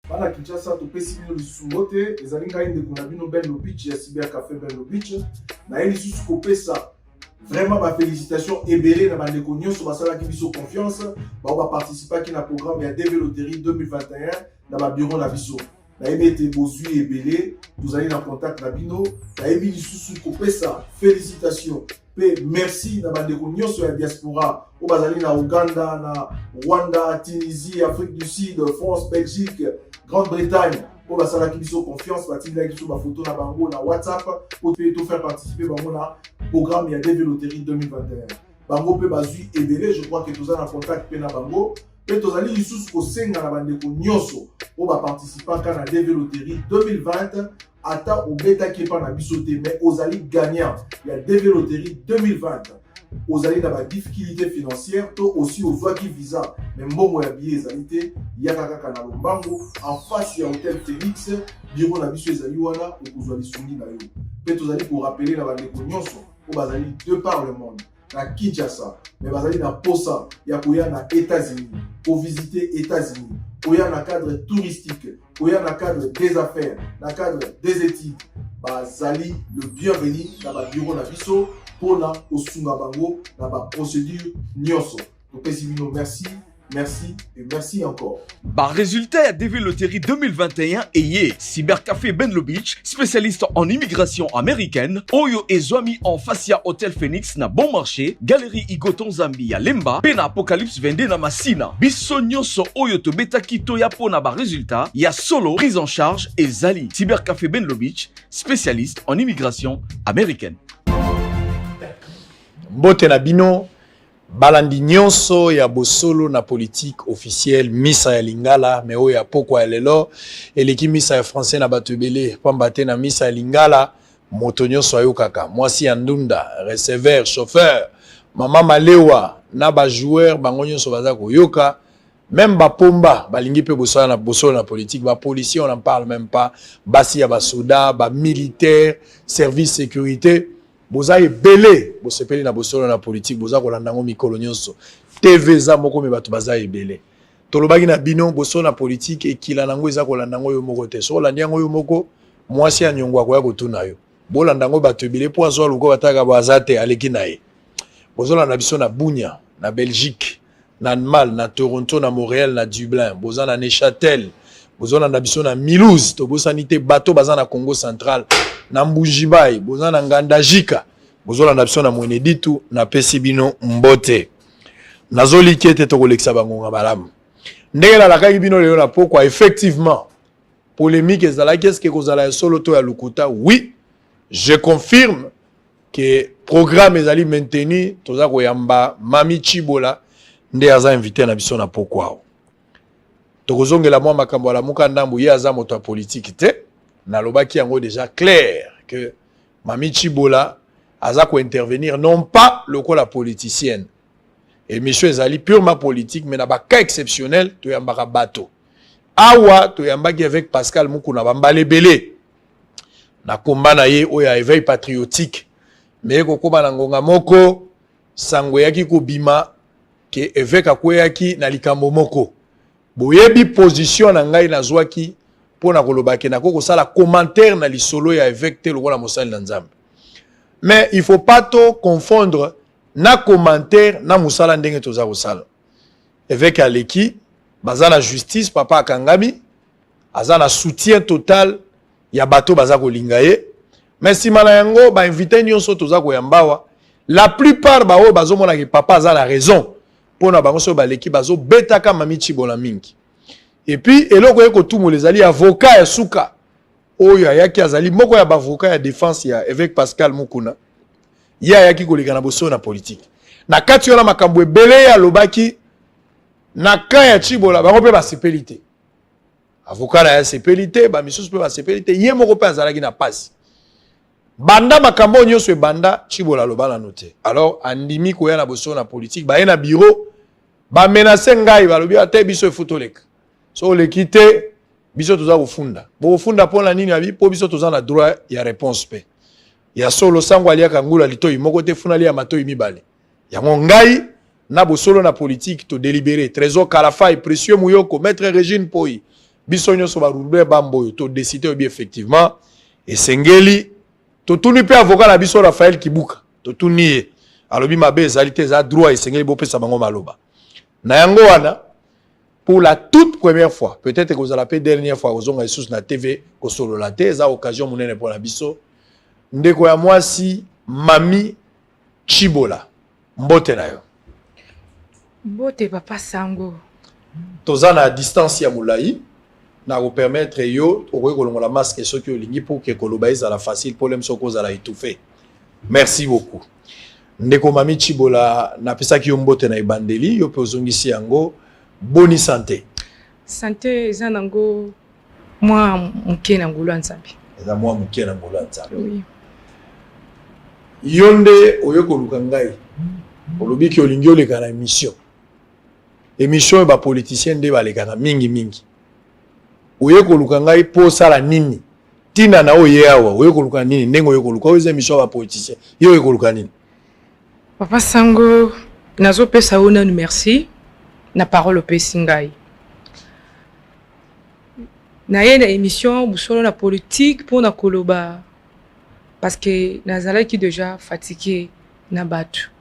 Bana Kinshasa topesi bino lisusu te ezali ngai ndeko na bino Ben Lobich ya Cyber Café Ben Lobich na ye lisusu kopesa vraiment ba félicitations ebele na bandeko nyonso basalaki biso confiance ba participaki na programme ya DV Loterie 2021 na ba bureau na biso na yebi ete bozwi ebele tozali na contact na bino na yebi lisusu kopesa félicitations pe merci na bandeko nyonso ya diaspora o bazali na Uganda na Rwanda, Tunisie, Afrique du Sud, France, Belgique, Grande-Bretagne pour basalaki biso confiance batindaki biso ba photo na bango na WhatsApp pour te faire participer bango na programme ya DV Loterie 2021 bango pe bazui ebele je crois que tous en contact pe na bango pe tozali lisusu kosenga na bandeko nyonso o ba participant kana DV Loterie 2020 ata obetaki pa na biso te mais ozali gagnant ya DV Loterie 2020 ozali na ba difficulté financière to aussi ozwaki visa mais mbongo ya billet ezali te yaka kaka na lombango en face ya hôtel Félix bureau na biso ezali wana okozwa lisungi na yo pe tozali ko rappeler na bandeko nyonso o bazali de par le monde na Kinshasa mais bazali na posa ya koya na États-Unis pour visiter États-Unis koya na cadre touristique koya na cadre des affaires na cadre des études bazali le bienvenu na ba bureau na biso pour la osunga bango na ba procédure nyonso topesi bino merci merci et merci encore. Par résultat à DV Loterie 2021 et Cyber Café Ben Lobich, spécialiste en immigration américaine, Oyo et Zwami en Facia Hôtel Phoenix na Bon Marché, Galerie Igoton Zambia Lemba, Pena Apocalypse Vende na Masina. Bisonyo so Oyo to beta kito ya po na ba résultat, ya solo prise en charge et Zali. Cyber Café Ben Lobich, spécialiste en immigration américaine. Mbote na bino balandi nyonso ya bosolo na politique officielle misa ya lingala me oyo ya pokwa lelo eleki misa ya français na bato ebele pamba te na misa ya lingala moto nyonso ayokaka mwasi ya ndunda receveur chauffeur mama malewa na ba joueur bango nyonso baza koyoka même ba pomba balingi pe bosolo na politique ba policier on en parle même pas basi ya ba soda ba militaire service sécurité boza ebele bosepeli na bosolo na politique boza kolanda ngo mikolo nyonso TV za moko me bato baza ebele tolobaki na bino bosolo na politique ekila nango eza kolanda ngo yo moko te so kolanda ngo yo moko mwasi ya nyongwa ko ya kotuna yo bolanda ngo bato ebele po azo luko bataka baza te aleki na ye bozolo na biso na Bunia na Belgique na Mal na Toronto na Montréal na Dublin boza na Neuchâtel bozolo na biso na Mulhouse to bosani te bato baza na Congo central na Mbujimbai boza na Ngandajika bozola na biso na Mweneditu na pesi bino mbote nazoli kete to kolekisa bangonga malamu ndenge na lakaki bino lelo na pokwa effectivement polémique ezalaki est-ce que kozala solo to ya lukuta oui je confirme que programme ezali maintenu toza koyamba Mami Chibola nde aza invité na biso na pokwa tokozongela mwa makambo ala muka ndambu ye aza moto ya politique te na lobaki yango déjà clair que Mami Chibola aza ko intervenir non pas le la politicienne et monsieur ezali purement politique mais na ba cas exceptionnel to yambaka bato awa to yambaki avec Pascal Mukuna bambale belé na komba na ye oya éveil patriotique mais ko koba na ngonga moko sango yaki ko bima ke évêque akoyaki na likambo moko boyebi position na ngai na zwaki pona kolobaki na koko sala commentaire na lisolo ya évêque te lokola mosali na Nzambe mais il faut pas to confondre na commentaire na musala ndenge toza kosala évêque aleki baza na justice papa akangami aza na soutien total ya bato baza kolinga ye mais simana yango ba invité nyonso toza koyambawa la plupart ba o bazo mona ke papa aza la raison pona bango so baleki bazo betaka Mami Chibola mingi et puis eloko eko tumu les ali avocat ya suka oyo ayaki azali moko ya bavocat ya défense ya évêque Pascal Mukuna ya ayaki koleka na boso na politique na kati wana makambo ebele ya lobaki na ka ya Chibola bango pe ba sepelité avocat na ya sepelité ba misusu pe ba sepelité ye moko pe azalaki na passe banda makambo nyonso banda Chibola lobala noté alors andimi ko ya na boso na politique ba ye na bureau ba menacer ngai ba lobi ate biso futolek so le quitter biso toza kufunda bo funda pona nini abi po biso toza na droit ya réponse pe ya solo sango aliaka ngula litoyi moko te funa lia matoyi mibale yango ngai na bosolo na politique to délibéré trésor Kalafa et précieux Muyoko maître Régine Poi biso nyonso barube bamboyo to décider bien effectivement et sengeli to tuni pe avocat na biso Raphaël Kibuka to tuni alobi mabe ezalité za droit et sengeli bo pesa bango maloba na yango wana pour la toute première fois peut-être que vous allez la dernière fois aux onga sous na TV ko solo la te za occasion munene pour la biso ndeko ya mwasi Mami Chibola mbote na yo mbote papa sango tozana à distance ya mulai na vous permettre yo okoki kolongola masque soki olingi pour que koloba ezala facile problème soko ozala étouffé merci beaucoup ndeko Mami Chibola na pesaki yo mbote na ibandeli yo pe ozongisi yango boni santé eza nango mwa muke na ngulu nzambe eza mwa muke na ngulu nzambe oui yonde oyoko luka ngai olobi ki olingi oleka na émission ba politicien nde baleka na mingi oyeko luka ngai po sala nini tina na oye awa oyeko luka nini ndenge oyeko luka oze émission ba politicien yo oyeko luka nini papa sango nazo pesa ona nu merci na parole opesi ngai na ye na émission busolo na politique pour na koloba parce que nazalaki déjà fatigué na batu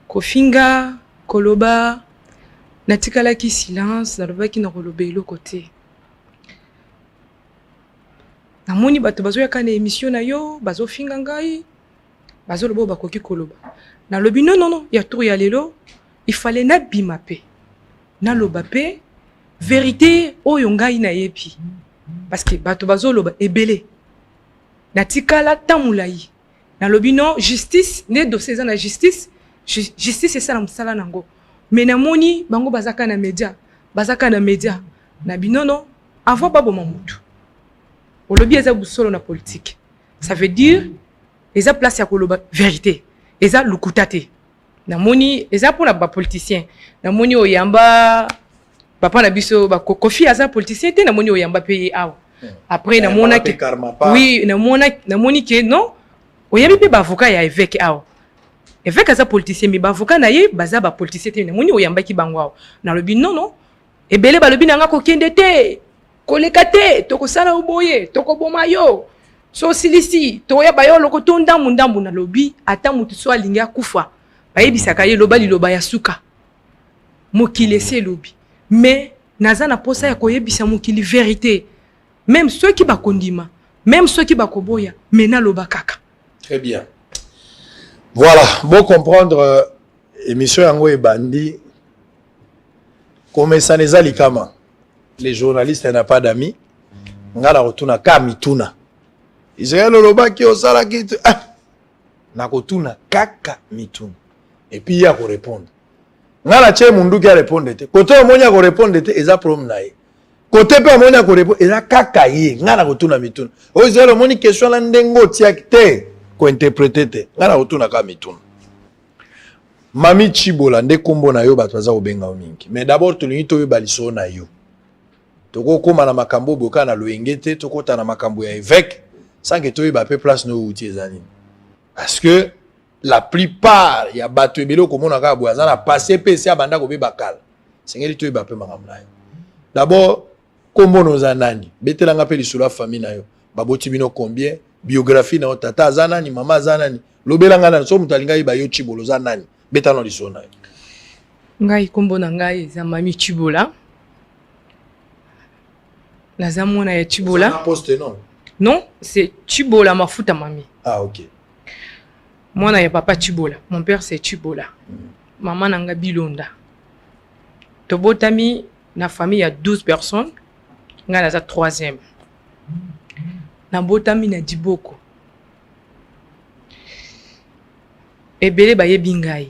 kofinga koloba natikalaki silence nalobaki na koloba eloko te namoni bato bazoyaka na émission na yo bazofinga ngai bazoloba bakoki koloba nalobi non ya tour ya lelo il fallait nabima pe naloba pe vérité oyo ngai nayebi parce que bato bazoloba ebele natikala tamulai nalobi non justice ne dossier za na justice justice c'est ça na musala nango mais namoni bango bazaka na média na binono avant babo mamutu olobi eza busolo na politique ça veut dire eza place ya koloba vérité eza lukutate namoni eza pour na ba politicien namoni oyamba papa na biso ba kofi aza politicien te namoni oyamba pe awa après namona ke oui namoni ke non oyambi pe ba avocat ya évêque awa évêque aza politicien mais ba avocat na ye baza ba politicien te namoni oyamba ki bango awa na lobi non ebele ba lobi nanga ko kende te koleka te to ko sala uboye to ko boma yo so silisi to ya ba yo loko to ndambu na lobi ata mutu so alinga kufa ba yebisaka ye loba liloba ya suka mokili se lobi mais naza na posa ya koyebisa mokili vérité même ceux qui bakondima même ceux qui bakoboya mais na loba kaka très bien voilà bon comprendre émission yango ebandi comme ça neza likama les journalistes n'a pas d'amis ngala rotuna ka mituna Israël loba ki osala ki na kotuna kaka mituna et puis il y a ko répondre ngala che mundu ki répondre te côté omonya ko répondre te eza problem na ye côté pe omonya ko répondre eza kaka ye ngala kotuna mituna o Israël omoni question la ndengo tia te ko interpréter te ngala kotuna ka mituna Mami Chibola nde kombo na yo bato baza obenga mingi mais d'abord tulingi to yo baliso na yo toko koma na makambo boka na loengete toko ta na makambo ya évêque sans que to yo ba pe place no outi ezani parce que la plupart ya bato ebelo komona ka boaza na passé PC abanda ko be bakala sengeli to yo ba pe makambo na yo d'abord kombo no za nani betelanga pe lisolo famille na yo baboti bino combien biographie na tata za nani mama za nani lobelanga na so mutalinga iba yo Chibolo za nani betano lisona yo ngai kombo na ngai za Mami Chibola naza mwana ya Chibola poste non c'est Chibola mafuta mami ah ok mwana ya papa Chibola mon père c'est Chibola maman nanga Bilonda tobotami na famille ya 12 personnes nga naza 3e na botami na Diboko ebele bayebi ngai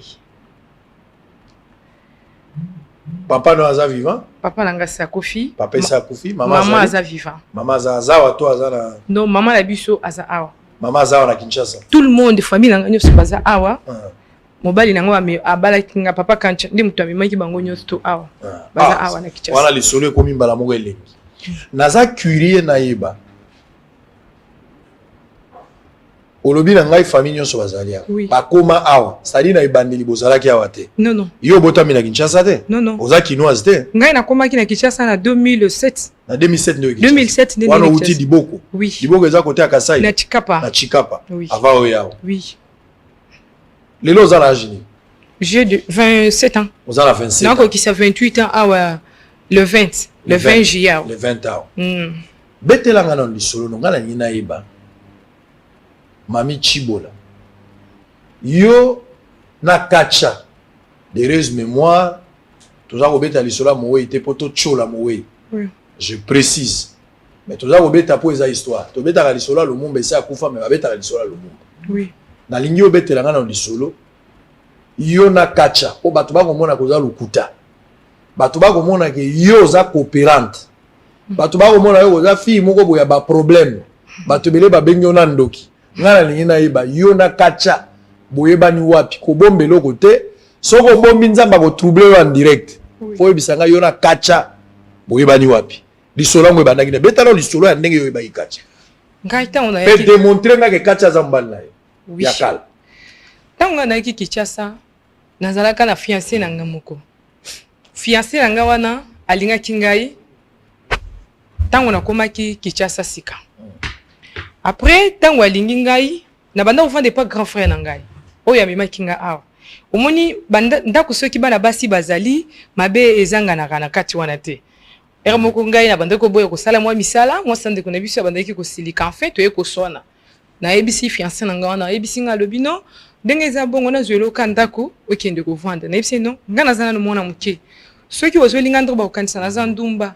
papa no aza vivant papa nanga Sakofi papa Sakofi maman aza vivant maman aza to aza na non maman la biso aza awa maman aza na Kinshasa tout le monde famille nanga nyoso baza awa mobali nango abala kinga papa kancha ndi mutu amemaki bango nyoso to awa baza awa na Kinshasa wana lisolo ekomi mbala moko elengi naza curieux na yeba olobi na ngai famille nyonso bazali awa. Oui. Bakoma awa. C'est-à-dire na ibandeli bozalaki awa te. Non, non. Yo botami na Kinshasa te? Non, non. Oza kinoise te? Ngai nakomaki na Kinshasa na 2007. Na 2007 ndio Kinshasa. 2007 ndio wana Kinshasa. uti Diboko. Oui. Diboko eza côté ya Kasai. Na Chikapa. Na Chikapa. Oui. Avant oyawa. Oui. Lelo oza na âge ni? J'ai de 27 ans. Oza na 27 ans. Donc qui a 28 ans awa le 20. Le 20 juillet. Le 20 ans. Mm. Betelanga na lisolo no ngala nyina yeba. Mami Chibola. Yo na kacha. D'heureuse mémoire. Toza kobeta lisolo mowe ite poto chola mowe. Oui. Je précise. Mais toza kobeta po eza histoire. To beta ka lisolo lo mumba esa kufa mais babeta ka lisolo lo mumba. Oui. Na lingi obetelanga na lisolo. Yo na kacha. O bato ba komona koza lukuta. Bato ba komona ke yo za coopérante. Bato ba komona yo koza fille moko boya ba problème. Bato bele ba bengi na ndoki. Ngana lingi na yeba yo na kacha. Boyeba ni wapi ko bombe loko te. Soko bombi nzamba ko troubler en direct. Oui. Fo yebisanga yo na kacha. Boyeba ni wapi. Lisolo ngwe bandaki na betalo lisolo ya ndenge yo yeba ikacha. Ngai ta on a Pe démontrer nga ke kacha za mbala na yo. Oui. Ya kala. Tango na ki Kinshasa nazalaka na fiancé na nga moko. Fiancé na nga wana alingaki ngai tango nakomaki Kinshasa sika. Après tango alingi ngai na banda ofande pas grand frère na ngai. Oyo amemaki nga awa. Omoni banda ndako soki bana basi bazali mabe ezanga na kati wana te. Ere moko ngai na banda ko boya ko sala mwa misala, mwa sande ko na biso banda ki ko silika en fait to ko sona. Na ebisi fiancé na nga wana ebisi nga lobino ndenge eza bongo na zwelo kandako okende ko vendre. Na ebisi non nga nazana no mona muke. Soki ozolinga ndro ba okanisa na za ndumba.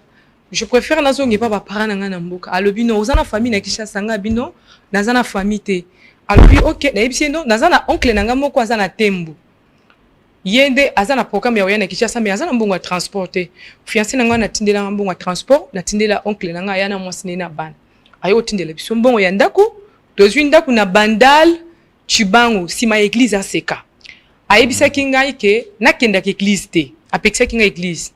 Je préfère nazongi pa ba parents na nga na mboka. Alobino ozana famille na Kinshasa nga bino nazana famille te. Alobi OK na ebisi non nazana oncle na nga moko azana tembu. Yende azana programme ya oyana Kinshasa mais azana mbongo ya transporter. Fiancé na nga na tindela mbongo ya transport na tindela oncle na nga yana mwasine na ban. Ayo tindela biso mbongo ya ndako. Tozwi ndako na Bandal Chibango sima église aseka. Ayebisaki ngai ke nakendaka église te. Apekisaki ngai église.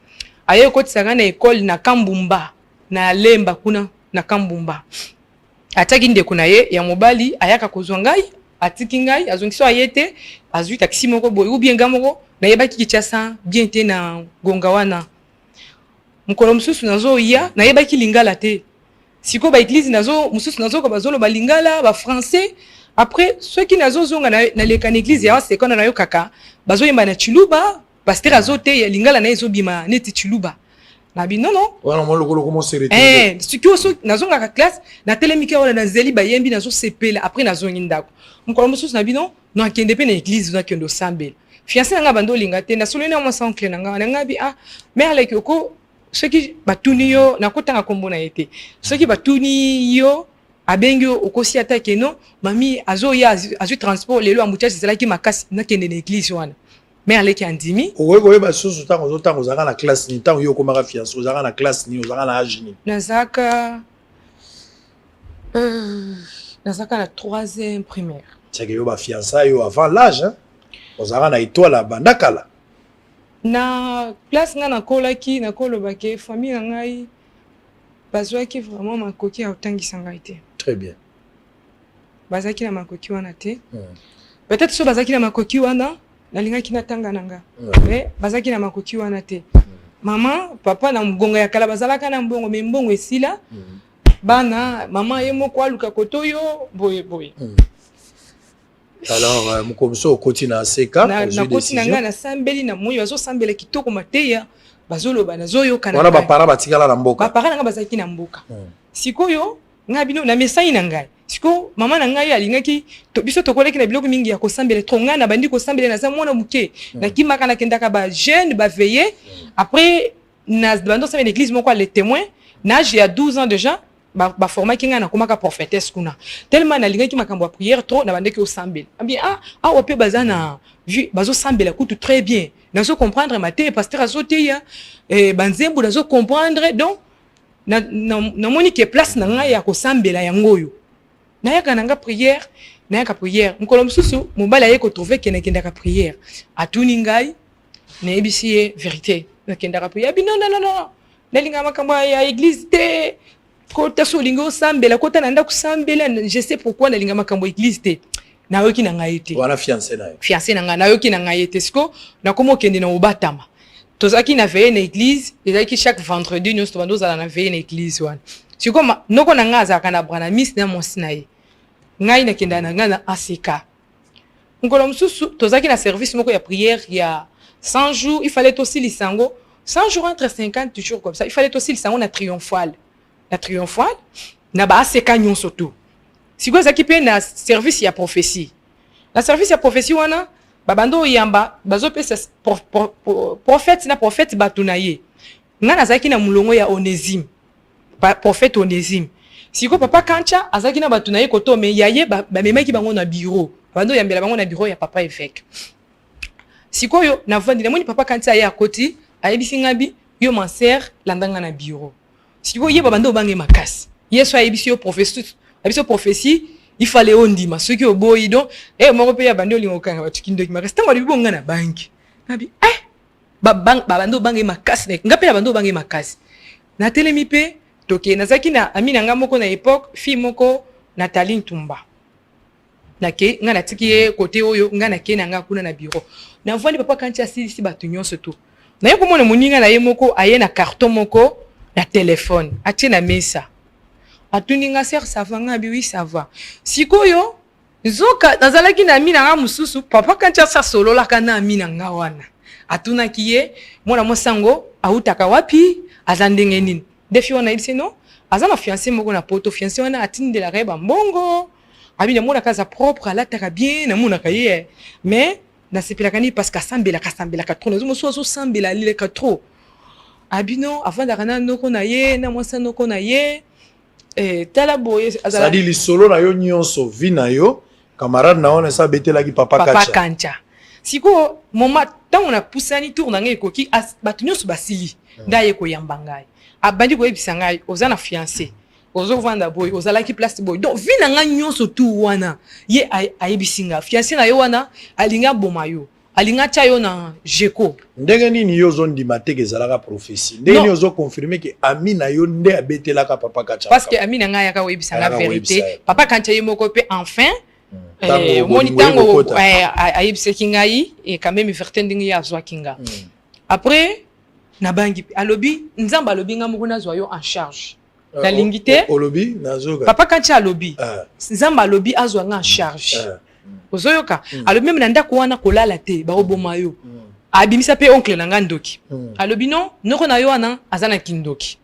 Ayo kotisaka na école na Kambumba na Lemba kuna na Kambumba. Ataki ndeko na ye ya mobali ayaka kozwa ngai atiki ngai azongiso ayete azwi taxi moko boy ou bien gamoko na yebaki Kinshasa bien te na gonga wana. Mukolo mususu nazo ya na yebaki lingala te. Siko ba église nazo mususu nazo ko bazolo ba lingala ba français. Après ceux qui nazo zonga na leka na église ya sekona na yo kaka bazo yemba na Chiluba pasteur azote ya lingala na ezo bima neti Chiluba. Na bi non non. Wana mo lokolo komo se retrouver. Siki oso nazonga ka classe na telemika wala na zeli ba yembi nazo sepela après nazongi ndako. Mukolo mususu na bi non no akende pe na église na kendo sambela. Fiancé nga bando linga te na solena mo sa oncle na nga bi mère leki oko soki batuni yo nakotanga kombo na yete. Soki batuni yo abengi okosi atake no mami azoya azu transport lelo amutiage ezalaki makasi nakende na église wana. Mère leki andimi. Owe ba susu tango ozaka na classe ni tango yo komaka fiancé ozaka na classe ni ozaka na âge ni. Nazaka na 3e primaire. C'est que yo ba fiancé yo avant l'âge hein. Ozaka na étoile bandakala. Na place nga nakolaki nakolobake famille na ngai bazwaki vraiment makoki ya otangisa ngai te. Très bien. Bazaki na makoki wana te. Peut-être so bazaki na makoki wana nalingaki natanga nanga. Mais bazaki na makoki wana te. Maman, papa na mgonga ya kala bazalaka na mbongo mais mbongo esila. Bana maman ye moko aluka kotoyo boye. Alors mukomso okoti na seka na koti na nga na sambeli na moyo azo sambela kitoko mateya bazoloba nazoyo kana wana ba para batikala na mboka ba para nga bazaki na mboka sikoyo nga bino na mesai na ngai siko mama na ngai alingaki to biso tokoleki na biloko mingi ya kosambela to nga na bandi kosambela na za mwana muke na kimaka na kendaka ba jeune ba veiller après na bando sa l'église moko les témoins na j'ai 12 ans déjà ba forma kinga na komaka prophétesse kuna tellement na lingaki makambo ya prière trop na bandeki osambela ambi ope bazana bazo sambela kutu très bien nazo comprendre maté pasteur azoteya banzembu nazo comprendre donc na moni ke place na nga ya kosambela yangoyo na yaka nanga prière na yaka prière mukolo mususu mobala ye ko trouver ke na kendaka prière atuni ngai na ebisi vérité na kendaka prière bi non na linga makambo ya église te kota so lingo sambela kota nanda kusambela je sais pourquoi na linga makambo église te na yoki na ngai te wana fiancé na nga na yoki na ngai te siko na komo kende na obatama tozaki na veille na église ezaki chaque vendredi nous to bandoza na veille na église wana siko noko na nga azaka na brana miss na monsina ye ngai na kenda na nga na ACK ngolo mususu tozaki na service moko ya prière ya 100 jours il fallait aussi lisango 100 jours entre 50 jours comme ça il fallait aussi lisango na triomphal na ba ACK nyonso tout siko zaki pe na service ya prophétie na service ya prophétie wana babando yamba bazo pesa prophète batuna ye nga nazaki na mulongo ya Onésime prophète Onésime siko papa kancha azaki na batuna ye koto me yaye ba memaki bango na bureau bando yambela bango na bureau ya papa évêque siko yo na vandi na moni papa kancha ya koti ayebisi ngabi yo manser landanga na bureau siko ye babando bange makasi yeso ayebisi yo prophétie il fallait ondima ceux qui oboyi donc moko pe ya bando lingo kanga batukindoki makasi tango libonga na banki nabi babando bange makasi ngape ya bando bange makasi na telemi pe toke nazaki na amina nga moko na époque fille moko Nathalie Ntumba nake nga natiki ye côté oyo nga nake na nga kuna na bureau na vandi papa kanti asisi batu nyonso to na yeko mona moninga na ye moko aye na carton moko na téléphone atie na mesa atuninga ser ça va nga bi oui ça va sikoyo zoka nazalaki na amina nga mususu papa kanti asa solo la kana amina nga wana atunaki ye mona mosango autaka wapi azandenge nini defi wana il no azana fiancé moko na poto fiancé wana atinde la reba mbongo abina mona kaza propre ala taka bien na mona kaye mais na sepela kani parce que sambela ka trop nazo so sambela lile ka trop abino avant d'arana noko na ye na mwasa noko na ye tala boye azala ça dit li solo na yo nyonso vi na yo camarade na ona sa betela ki papa kancha siko moma tango na pusani tour na ngai koki batu nyonso basili ndaye ko yambangai abandi ko ebisa ngai ozana fiancé ozo vanda boy ozala ki place boy donc vi na nga nyonso tout wana ye ayebisinga fiancé na yo wana alinga bomayo alinga chayo na jeko ndenge nini yo zo ndima teke zalaka prophétie ndenge nini ozo confirmer que Amina yo nde abetela ka papa kancha parce que Amina nga ya ka oyebisanga vérité papa kancha ye moko pe enfin moni tango ayebisaki ngai et quand même verté ndingi ya zwa kinga après na bangi alobi nzamba alobi nga moko na zwa yo en charge la lingité olobi nazoka papa kancha alobi nzamba alobi azwa nga en charge ozoyoka alobi même na ndako wana kolala te ba oboma yo abimisa pe oncle na nga ndoki alobi non noko na yo wana azana kindoki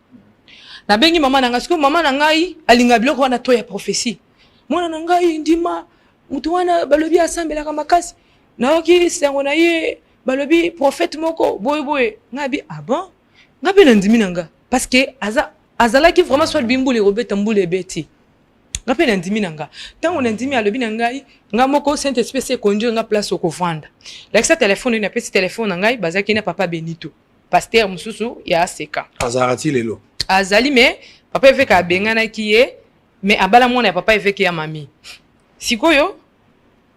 na bengi mama na nga siko mama na ngai alinga biloko wana to ya prophétie mwana na ngai ndima mutu wana balobi asambela ka makasi na yoki sango na ye balobi prophète moko boy ngabi bon ngabi na ndimi nanga parce que azalaki vraiment soit bimbule robeta mbule beti ngapi na ndimi nanga tango na ndimi alobi na ngai nga moko saint esprit konjo nga place au kovanda like sa téléphone na pesi téléphone na ngai bazaki na papa Benito pasteur mususu ya ACK azarati lelo azali mais papa eveka bengana kiye mais abala mwana ya papa eveka ya mami sikoyo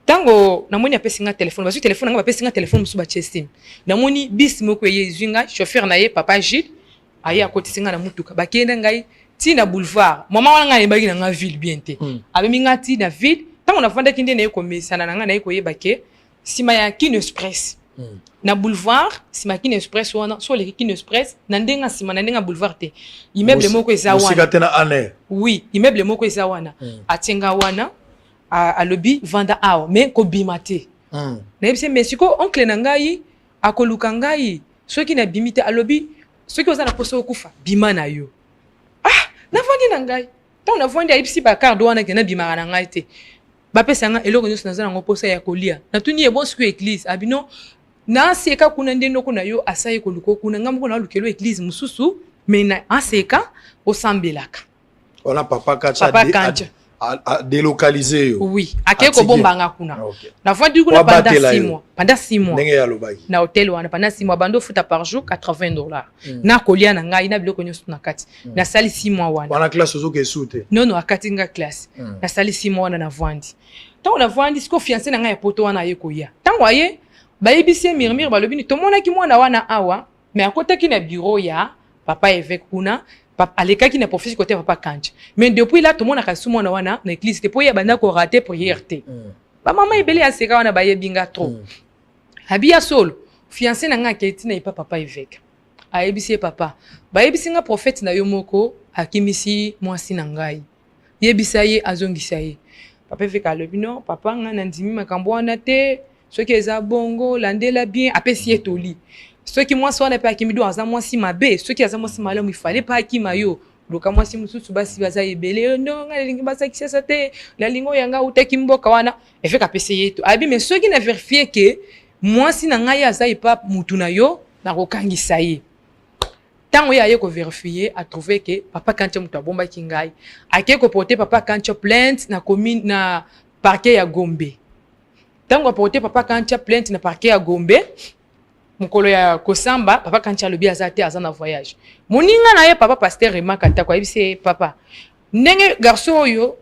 tango namoni apesi nga téléphone basu téléphone nga bapesi nga téléphone musu ba chestim namoni bis moko ye zwinga chauffeur na ye papa Gilles aye akoti nga na mutuka bakenda ngai ti na boulevard mama wana nga yebaki na nga ville bien te abemi nga ti na ville tango na fanda kinde na ye komesana na nga na ye koyeba ke sima ya Kin Express na boulevard sima Kin Express wana so le Kin Express na ndenga sima na ndenga boulevard te immeuble moko eza wana musika tena ane oui immeuble moko eza wana atenga wana a lobby vanda awa mais ko bimate na yebise mais siko oncle na ngai akoluka ngai soki na bimite a lobby soki oza na poso okufa bima na yo na vandi na ngai tant na vandi ayibisi ba carte wana ke na bimaka na ngai te ba pesa nga eloko nyonso naza nango posa ya kolia na tuni ye bon siko église abino na seka kuna ndendo kuna yo asaye koluko kuna ngamko na lukelo église mususu mais na aseka osambelaka ona papa kancha a délocaliser yo oui akeko bombanga kuna na vandi kuna pendant 6 mois ndenge ya lobaki na hôtel wana pendant 6 mois bando futa par jour $80 na kolia na ngai na biloko nyonso na kati na sali 6 mois wana classe ozo ke sute non akati nga classe na sali 6 mois wana na vandi tango na vandi siko fiancé na ngai ya poto wana ayeko ya tango aye bayebisi murmure balobi ni tomona ki mwana wana awa mais akotaki na bureau ya papa évêque kuna papa alekaki na professeur côté papa Kancha mais depuis là tout le monde a kasu mona wana na église te po ya banda ko rater prière te ba mama ebele ya seka wana ba yebinga trop habia solo fiancé na nga keti na papa évêque ayebisi papa ba yebisi nga prophète na yo moko akimisi mwasi na ngai yebisa ye azongisa ye papa évêque alobi non papa nga na ndimi makambo wana te soki eza bongo landela bien apesi etoli soki mwasi wana pe akimi do aza mwasi mabe soki aza mwasi malamu ifale pa akima yo loka mwasi mususu basi baza ebele no nga lingi basa kisasa te la lingo yanga uteki mboka wana efeka apesi yeto abi mais soki na vérifier que mwasi na ngai aza ipa mutu na yo na kokangisa ye tango ya ye ko vérifier a trouvé que papa Kancha mutu abomba ki ngai ake ko porter papa Kancha plainte na commune na parquet ya Gombe tango porter papa Kancha plainte na parquet ya Gombe mukolo ya kosamba papa Kancha lobi azate azana voyage moninga na ye papa pasteur remakata kwa ibise papa ndenge garçon oyo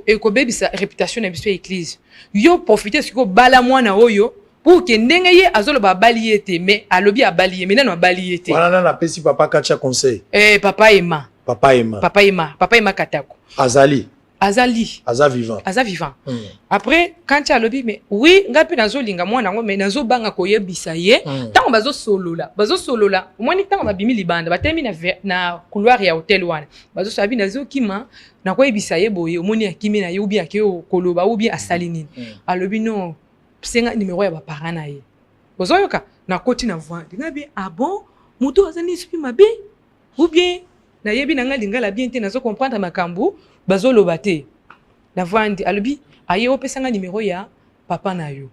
eko bebisa réputation na biso église yo profiter siko bala mwana oyo pour que ndenge ye azolo ba balié te mais alobi abalié mais nano abalié te wana na pesi papa Kancha conseil papa Emma papa Emma Katako aza vivant après Kancha alobi mais oui ngapi nazo linga mwana ngo mais nazo banga koyebisa ye tango bazo solola omoni tango babimi libanda batemi na couloir ya hotel wana bazo sabi nazo kima na koyebisa ye boye omoni akimi na ye ubi akeo koloba ubi asali nini alobi non senga numéro ya ba parents na ye ozoyoka na koti na voix ngabi ah bon mutu azani esprit mabe ou bien na yebi na nga lingala bien te nazo comprendre makambu bazo lobate na vandi alobi aye opesanga numéro ya papa na yo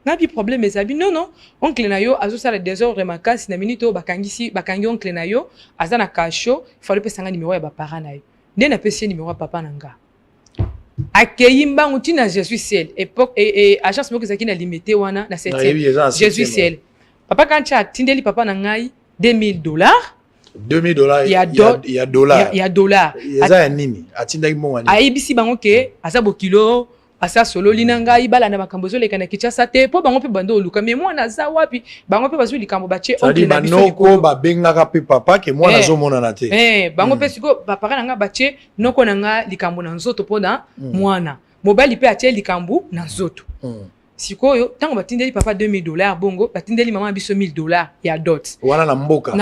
ngabi problème ezabi non oncle na yo azo sala désordre makasi na minute bakangi oncle na yo azana kasho fallait pesanga numéro ya ba parents na yo nde na pesi numéro ya papa na nga accueilli mbangu tina Jésus ciel époque et agence moko zaki na limité wana na 7e Jésus ciel papa Kancha tindeli papa na ngai $2000 $2000 il y a dollar eza ya nini atindaki mo wani ayibisi bango ke asa bokilo asa solo lina ngai bala na makambo zo leka na Kinshasa te po bango pe bando luka mais moi na za wapi bango pe bazo likambo bache oncle na biso noko ba bengaka pe papa ke moi nazo mona na te bango pe siko ba papa na nga bache noko na nga likambo na nzoto pona mwana mobali pe atie likambo na nzoto sikoyo tango batindeli papa $2000 bongo batindeli mama biso $1000 ya dot wana na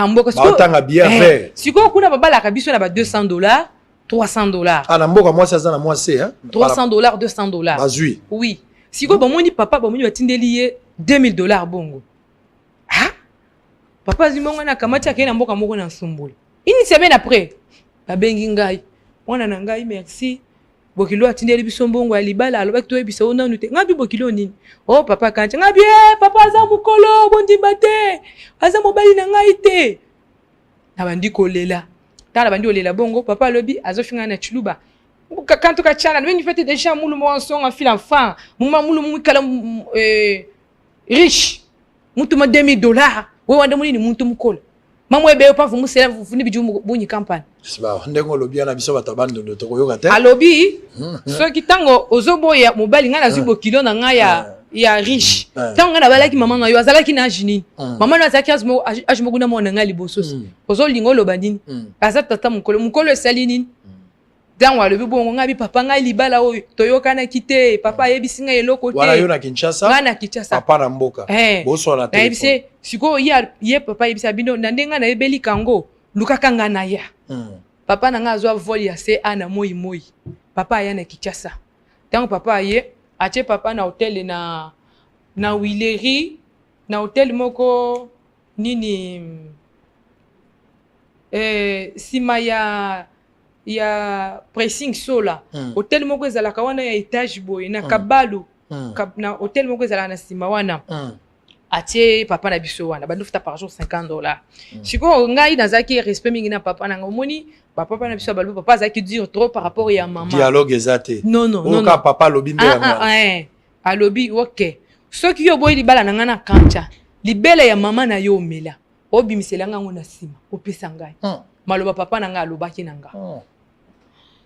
mboka sikoyo tanga bien faire sikoyo kuna babala ka biso na ba $200 $300 na mboka mwasi aza na mwasi $300 $200 bazui oui sikoyo bamoni papa bamoni batindeli ye $2000 bongo papa zimonga na kamati akei na mboka moko na nsumbula ini semaine après babengi ngai mwana na ngai merci bokilo atindeli biso mbongo ya libala alobaki toyebisa ona nute ngabi bokilo nini papa Kancha ngabi papa aza mukolo bondimba te aza mobali na ngai te na bandi kolela tala bandi olela bongo papa alobi azofinga na chuluba kanto ka chana mais ni fete déjà mulu mo songa fila enfant muma mulu mu kala riche mutu ma $2000 we wanda muli ni mutu mukolo mamu ebe pa vumu sela vuni biju bunyi campagne siba ndengo lobia na biso batabando ndo tokoyoka te alobi soki tango ozoboya mobali nga na zubo kilo na nga ya riche tango na balaki mama na yo azalaki na ajini mama na azaki azmo kuna mona nga libososi ozolingo loba nini aza tata mukolo esali nini tango alobi bongo nga bi papa nga libala oyo toyokana kite papa yebisi nga eloko te wala yo na Kinshasa nga na Kinshasa papa na mboka boso na telefone yebisi siko ye papa yebisi bino na ndenga na ebeli kango lukaka nga na ya papa na nga azwa vol ya se ana moi papa aya na Kinshasa tango papa aye ache papa na hotel na Wileri na hotel moko nini sima ya pressing sola hotel moko ezalaka wana ya etage boy na Kabalu na hotel moko ezalaka na sima wana atie papa na biso wana bandufuta par jour $50 siko ngai nazaki respect mingi na papa na ngomoni papa na biso balu papa azaki dire trop par rapport ya maman dialogue ezate non ka papa lobi nde ya alobi OK soki yo boyi libala na ngana Kancha libela ya mama na yo mela obimisela ngango na sima opesa ngai maloba papa na ngai alobaki na ngai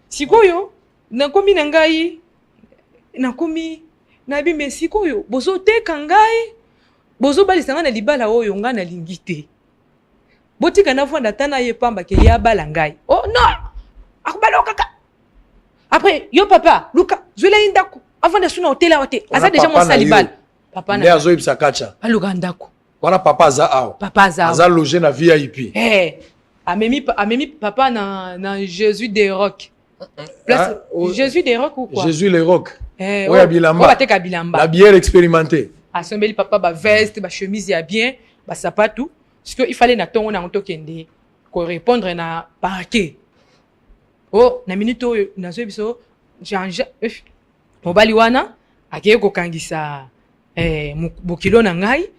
sikoyo nakomi na ngai nakomi nabi mais sikoyo bozo teka ngai bozo balisa nga na libala oyo nga na lingi te botika na vanda tana ye pamba ke ya bala ngai. Oh non, akubala kaka. Après yo papa luka zwela indako avant de suna hotel awote aza déjà mon salibal papa na azo ibsa kacha aluka ndako wana papa za awo papa aza logé na VIP amemi papa na Jésus des Rocs place Jésus des Rocs ou quoi Jésus les Rocs oya bilamba bateka bilamba la bière expérimentée asombeli papa ba veste ba chemise ya bien ba sapatou parce que il fallait na tongo na ntokende ko répondre na parquet. Oh, na minute oyo nazo biso mobali wana akeye kokangisa bokilo na ngai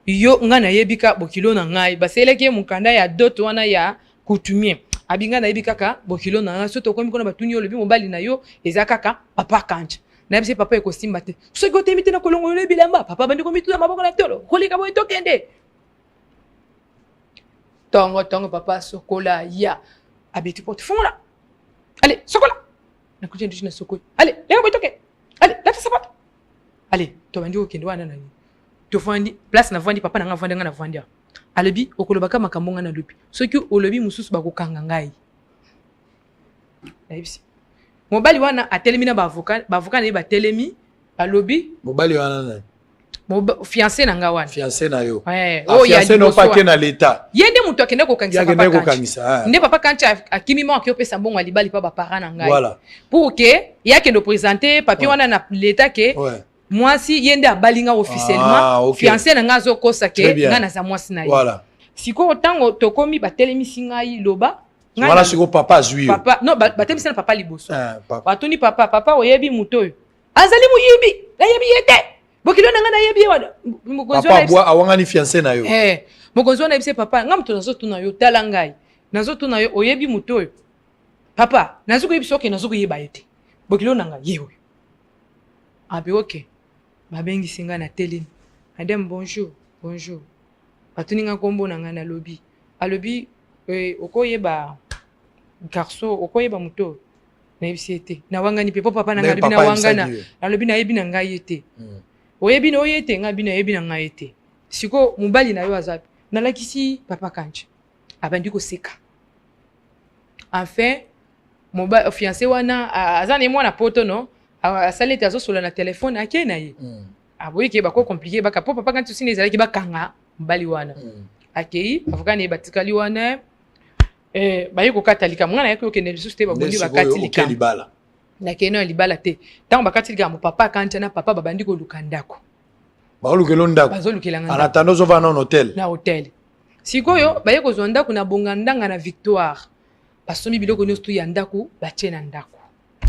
yo nga na yebika bokilo na ngai baseleke mukanda ya dot wana ya coutumier abinga na yebika ka bokilo na ngai soto komi kona batuni yo lobi mobali na yo eza kaka papa kanja na bise papa ekosimba te so gote mite na kolongo yo bilamba papa bandi komitu na maboko na tolo kolika boy tokende tongo papa sokola ya abeti porte fonga. Allez, sokola. Na kuja ndio sokoi. Allez, lenga boitoke. Allez, leta sapato. Allez, to bandi okende wana nani. To vandi place na vandi papa na nga vandi nga na vandi. Alobi okolobaka makambo nga na lobi. Soki olobi mususu bakokanga ngai. Naibisi. Mobali wana atelemi na ba avocat na ba telemi alobi mobali wana na fiancé na nga wana. Fiancé na yo. Oh ya fiancé no pa ke na l'état. Yende mutu akende kokangisa papa kangisa. Nde papa kancha akimi mo akiopesa mbongo alibali pa ba parents na ngai. Voilà. Pour que yake no présenter papier wana na l'état ke moi si yende abalinga officiellement fiancé na nga zo kosa ke nga na za mwasi na ye. Voilà. Siko otango tokomi batelemi singai loba. Voilà siko papa zui. Papa non batelemi na papa liboso. Batuni papa oyebi muto. Azali muyibi. Na yebi yete. Bokilo na nga na yebi wana mokonzo papa boa awanga ni fiancé na yo mokonzo na bise papa nga mto nazo tuna yo tala ngai nazo tuna yo oyebi muto yo papa nazo ko yebiso ke nazo ko yeba yete bokilo na nga yewe abi okay babengi singa na telemi madame bonjour batuni nga kombo na nga na lobi alobi okoyeba garçon okoyeba muto na yebisi ete na wangani pe papa na nga lobi na wangana alobi na yebi na ngai ete oyebi na oyete nga bina yebi na nga ete siko mobali na yo azapi nalakisi papa kanje abandi koseka enfin mobali fiancé wana azana mwana poto no asalete azosola na telefone ake na ye aboyi ke bako compliqué baka po papa kanje sine ezalaki bakanga mobali wana akei avocat ne batikali wana bayi kokatalika mwana yake okende lisusu te babondi bakatilika na keno libala te tango bakatilika mo papa kanja na papa babandi ko lukandako balukelo ndako bazolukela nganda anatando zo va na hotel sikoyo baye ko zonda kuna bongandanga na victoire basomi biloko nyosto ya ndako batie na ndako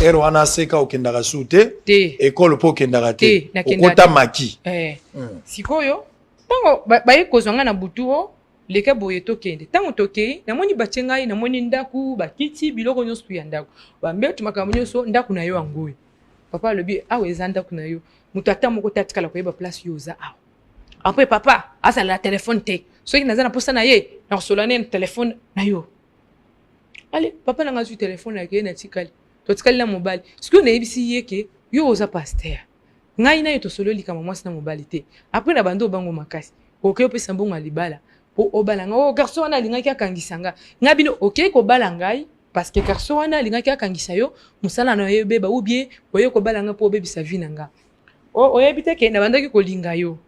ero wana seka okendaka su te école po okendaka te okota maki sikoyo tango baye ko zonga na butuo leka boye tokende tango tokei namoni batie ngai namoni ndaku bakiti biloko nyonso ya ndaku bambetu makambo nyonso ndaku na yo angoyi papa lobi awa eza ndaku na yo mutu ata moko te atikala koyeba place yo oza awa apres papa azala na telefone te soki naza na posa na ye nakosola ne na telefone na yo ale papa nanga azwi telefone akeye natikali totikali na mobali soki nayebisi ye ke yo oza paster ngai na yo tosolo likama mwasi na mobali te apres na bando obango makasi okei opesa mbongo ya libala po obalanga o garçon wana alingaki akangisa nga nga bino okei kobala ngai parce que garçon wana alingaki akangisa yo musala na yo beba ou bien oye kobalanga po obebisa vie na nga oyebi te ke na bandaki kolinga yo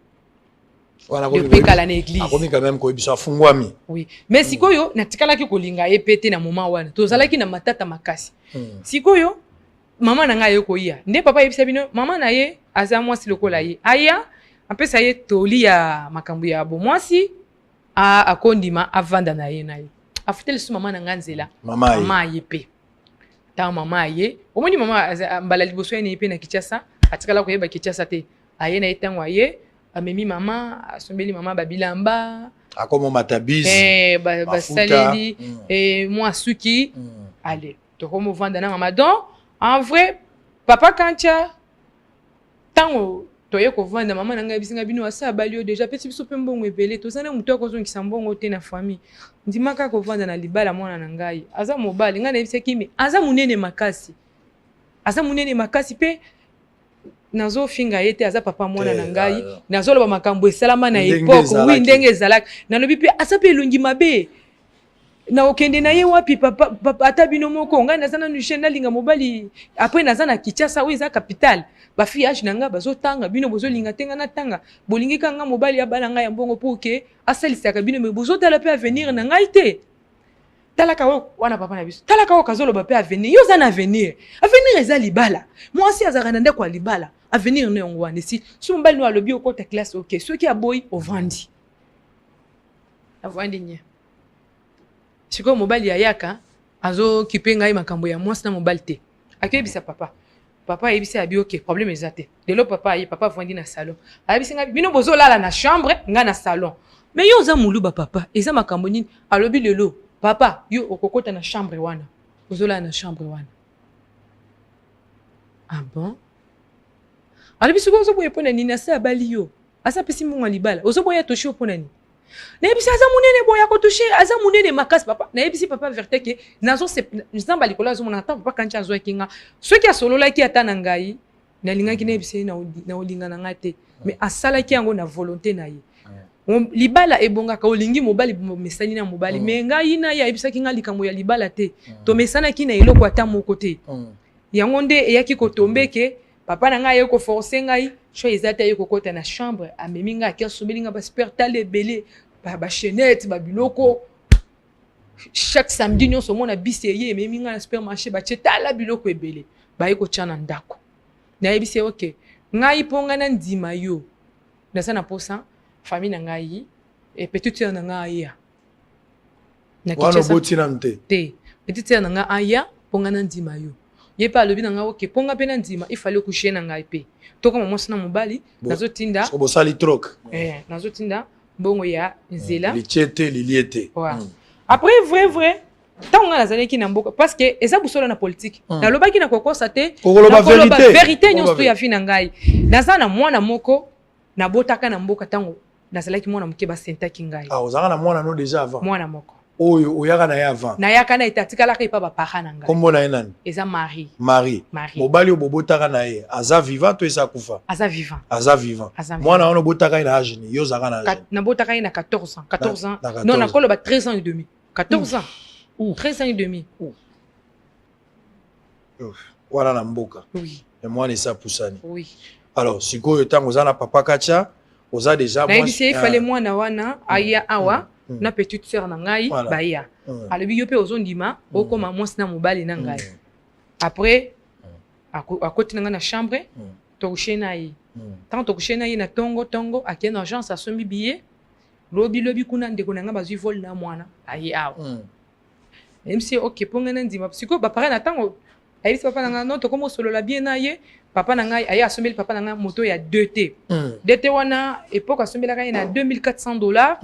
depuis kala na église akomi quand même koyebisa afungwami oui mais sikoyo natikalaki kolinga ye pete na moment wana tozalaki na matata makasi sikoyo mama na nga ye koya nde papa yebisa bino mama na ye aza mwasi lokola ye aya apesa ye toli ya makambo ya bomwasi akondima avanda na ye afuteli su mama na nga nzela mama ye pe ta mama ye omoni mama mbala liboso ye ne pe na Kinshasa atikala koyeba Kinshasa te aye na etango aye amemi mama asombeli mama babilamba akomo matabisi basaleli mwa suki allez tokomo vanda na mama donc en vrai papa kancha tango toye kovanda mama na ngai bisinga bino asa balio déjà peti biso pe mbongo ebele tozana mutu akozongisa mbongo te na famille ndimaka kovanda na libala mwana na ngai aza mobali ngai na biseki me aza munene makasi pe nazo finga yete aza papa mwana na ngai nazo loba makambo esalama na époque oui ndenge ezalaka nalobi pe asa pe elongi mabe na okende na ye wapi papa ata bino moko ngai naza na chaîne nalinga mobali après naza na Kinshasa oui eza capitale ba fille age nanga bazotanga bino bozolinga tenga na tanga bolingi kanga mobali abala ngai ya mbongo pour que asalisaka bino me bozotala pe avenir na ngai te talaka wana papa na biso talaka o kazoloba pe avenir yo za na avenir eza libala moi aussi azaka na ndeko libala avenir ne yango wana si mobali no alobi okota classe ok soki aboyi ovandi nye siko mobali ayaka azo kipe ngai makambo ya mwasi na mobali te akebisa papa ayebisa abi ok problème ezate delo papa vandi na salon ayebisa ngai bino bozolala na chambre nga na salon mais yo za muluba papa eza makambo nini alobi lelo papa yo okokota na chambre wana ozolala na chambre wana ah bon alobi siko ozoboya pona nini asa abali yo asa pesi munga libala ozoboya toshi opona nini nayebisi aza munene boya kotushe aza munene makasi papa nayebisi papa verte ke nazo nzamba likolo azomona ata papa kanti azwaki nga soki asololaki ata na ngai nalingaki nayebisi na olinga na ngai te mais asalaki yango na volonté na ye libala ebongaka olingi mobali mesani na mobali mais ngai na ye ayebisaki nga likambo ya libala te tomesanaki na eloko ata moko te yango nde eyaki kotombe ke papa na ngai ayeko forcer ngai choix ezata ayeko kota na chambre amemi ngai akosomeli nga ba spertal ebele ba chaînette ba biloko chaque samedi nyonso mona bisi ye ememi ngai na supermarché ba chetala biloko ebele ba yeko tshana ndako na yebisi ok ngai ponga na ndima yo na sana posa famille na ngai et petite sœur na ngai ya na Kinshasa te petite sœur na ngai ya ponga na ndima yo ye pa lobi na nga ok ponga pe na ndima il fallait coucher na ngai pe to kama mwasi na mobali nazotinda so bosali troc nazotinda bongo ya nzela lichete liliete après vrai tant nga nazalaki na mboka parce que eza busolo na politique nalobaki na kokosa te na vérité nyonso ya fi na ngai naza na mwana moko nabotaka na mboka tango nazalaki mwana moke basentaki ngai ozaka na mwana no déjà avant mwana moko oyo oyaka na ye avant nayaka na etatikalaka epa bapara na ngai kombo na ye nani eza Marie mobali oyo bobotaka na ye aza vivant to esa kufa aza vivant mwana wana obotaka ye na age ni yo ozaka na age nabotaka ye na 14 ans non nakoloba 13 ans et demi 14 ans 13 ans et demi wana na mboka oui mwana esa pusani oui alors sikoyo ntango oza na papa Kacha oza déjà nayebisi ifale mwana wana aya awa na petite sœur na ngai baya alobi yo pe ozondima okoma mwasi na mobali na ngai après akoti na ngai na chambre tokushe na ye ntango tokushe na ye na tongo akende na agence asombi billet lobi kuna ndeko na ngai bazwi vol na mwana aye awa nayebisi ok ponga na ndima sikoyo bapare na ntango ayebisi papa na ngai non tokoma osolola bien na ye papa na ngai aye asombeli papa na ngai moto ya 2T 2T wana époque asombelaka ye na $2400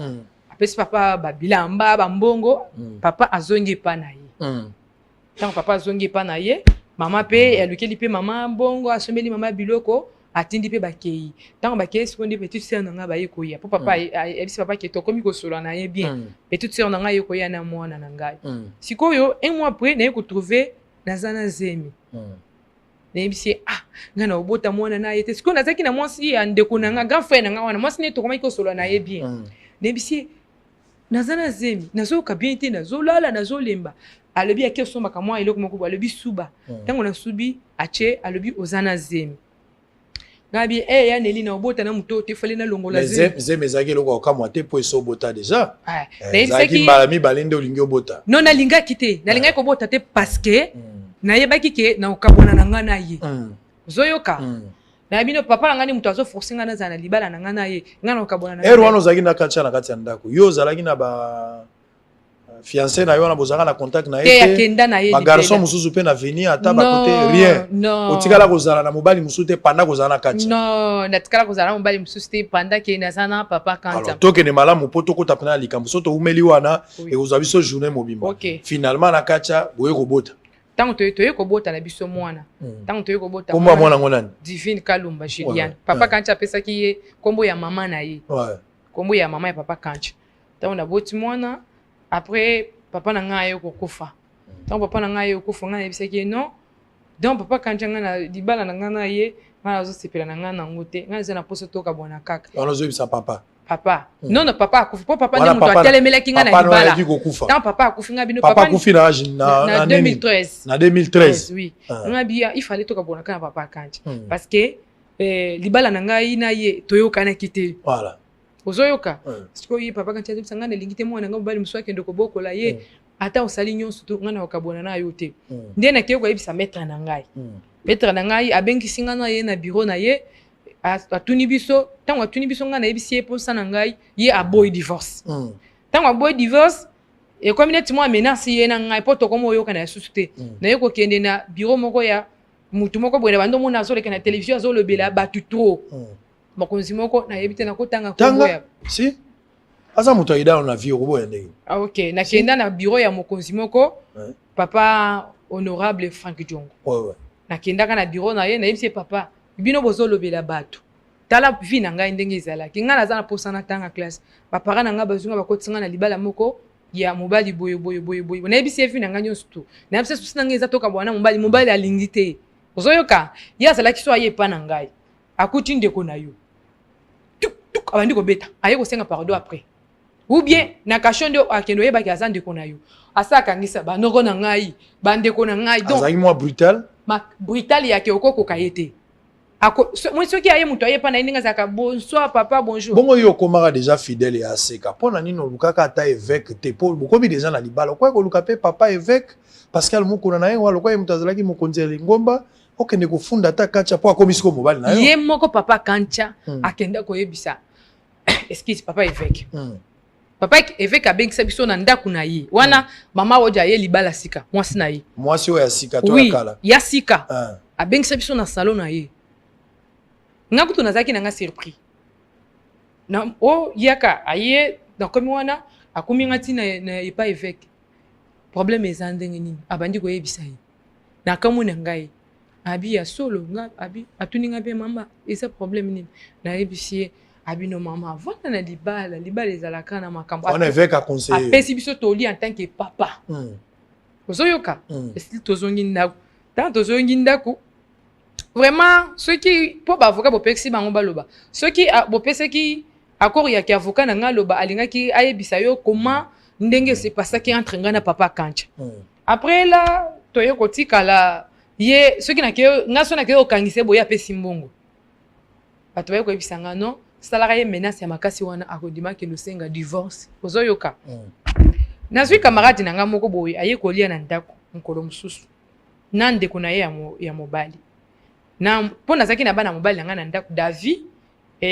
apesi papa babilamba bambongo papa azongi epa na ye ntango papa azongi epa na ye mama mpe alukeli mpe mama bongo asombeli mama biloko atindi mpe bakei ntango bakei sikoyo nde petite sœur na ngai baye koya mpo papa ayebisi papa ke tokomi kosola na ye bien petite sœur na ngai ye koya na mwana na ngai sikoyo un mois après naye kotrouve naza na zemi nayebisi ngai na obota mwana na ye te sikoyo nazalaki na mwasi ya ndeko na ngai grand frère na ngai wana mwasi ne tokomaki kosola na ye bien nayebisi naza na zemi nazoyoka bien te nazolala nazolemba alobi ake osombaka mwa eloko moko alobi suba ntango nasubi atie alobi oza na zemi ngabi ya neli na obota na moto te fale na longola zemi ezalaki eloko okamwa te mpo eso obota déjà ezalaki mbala mibale nde olingi obota non nalingaki te nalingaki kobota te parce que nayebaki ke na okabwana na ngai na ye ozoyoka nayebi no papa na ngai ni moto azoforce ngai nazala na libala na ngai na ye ngai na okabwana na ere wana ozalaki na Kacha na kati ya ndako yo ozalaki na ba fiancé na yo wana bozalaka na contact na ye te bagarçon mosusu mpe na venir ata bakote rien otikala kozala na mobali mosusu te panda kozala na Kacha non natikala kozala na mobali mosusu te panda ke naza na papa Kanta alors tokende malamu mpo tokota pena na likambo so toumeli wana ekozwa biso journée mobimba finalement na Kacha boye kobota tango toye kobota na biso mwana tango toye kobota kombo mwana ngona Divine Kalumba Juliane papa Kancha apesaki ye kombo ya mama na ye kombo ya mama ya papa Kancha tango na boti mwana après papa na ngai aye kokufa tango papa na ngai aye kokufa ngai yebisaki non donc papa Kancha ngai na libala na ngai na ye ngana zo sepela na ngana ngote ngana zana poso toka bwana kaka on ozo bisa papa non papa akufi po papa ndi muto atelemela kinga na libala tant papa akufi nga bino papa akufi na 2013 na 2013 oui ngabi il fallait toka bwana kana papa kanji parce que libala na ngai na ye toyoka na kite voilà ozoyoka siko yi papa kanji azobisa ngana lingite mwana ngamba bali muswake ndoko bokola ye ata osali nyonso to ngana okabona na yo te nde na keko yebisa maître na ngai maître na ngai abengisi nga na ye na bureau na ye atuni biso tango atuni biso nga na yebisi ye posa na ngai ye aboy divorce tango aboy divorce e comme neti mo menace ye na ngai poto komo yoka na susu te na ye kokende na bureau moko ya mutu moko boye bando mona azoleka na télévision azolobela batu trop mokonzi moko na yebite na kotanga kongo ya si aza mutu aida na vie robo ya ndenge OK na kenda na bureau ya mokonzi moko papa honorable Frank Diongo na kenda kana bureau na ye na yebisi papa bino bozolobela bato tala vie na ngai ndenge ezalaki nga naza na posa na tanga classe bapara na nga bazunga bakotinga na libala moko ya mobali boye na yebisi vie na ngai nyonso tu na yebisi susi na ngai eza toka bwana mobali alingi te ozoyoka ye azalaki so aye epa na ngai akuti ndeko na yo tuk abandi kobeta aye kosenga pardon après ou bien na kasho nde akende oyebaki aza ndeko na yo asakangisa banoko na ngai bandeko na ngai donc azalaki mwa brutal yake okokoka ye te moi soki aye muto aye pa na ndenge azalaka bonsoir papa bonjour bongo yo okomaka déjà fidèle ya aseka mpona nini olukaka ata évêque te po bokomi déjà na libala okoki koluka mpe papa évêque pascal mokolo na ye wa lokola ye moto azalaki mokonzi ya lingomba okende kofunda ata kancha po akomi siko mobali na yo ye moko papa kancha akenda koyebisa excuse papa évêque papa évêque abengisa biso na ndako na ye wana mama oja ye libala sika mwasi na ye mwasi oyo ya sika to ya kala ya sika abengisa biso na salon na ye nga kutu nazaki na nga surpris na o yaka aye na komi wana akomi ngati na epa évêque problème eza ndenge nini abandi koyebisa ye na kamona ngai abi ya solo nga abi atuni nga be mama eza problème nini na yebisi ye abi no mama vanda na libala ezalaka na makambo on évêque a conseillé apesi biso toli en tant que papa ozoyoka esi tozongi ndako tant tozongi ndako vraiment ceux qui pour avocat bopexi bango baloba ceux qui bopesaki accord ya ki avocat na nga loba alingaki ayebisa yo comment ndenge se passaki entre nga na papa kancha après là toyo kotikala ye ceux qui na ke nga so na ke okangise boya apesi mbongo bato bayo koyebisa nga non salaka ye menace ya makasi wana akodima ke losenga divorce ozoyoka nazwi camarade na nga moko boye aye kolia na ndako nkolo mususu na ndeko na ye ya mobali na mpo nazalaki na bana mobali na nga na ndako David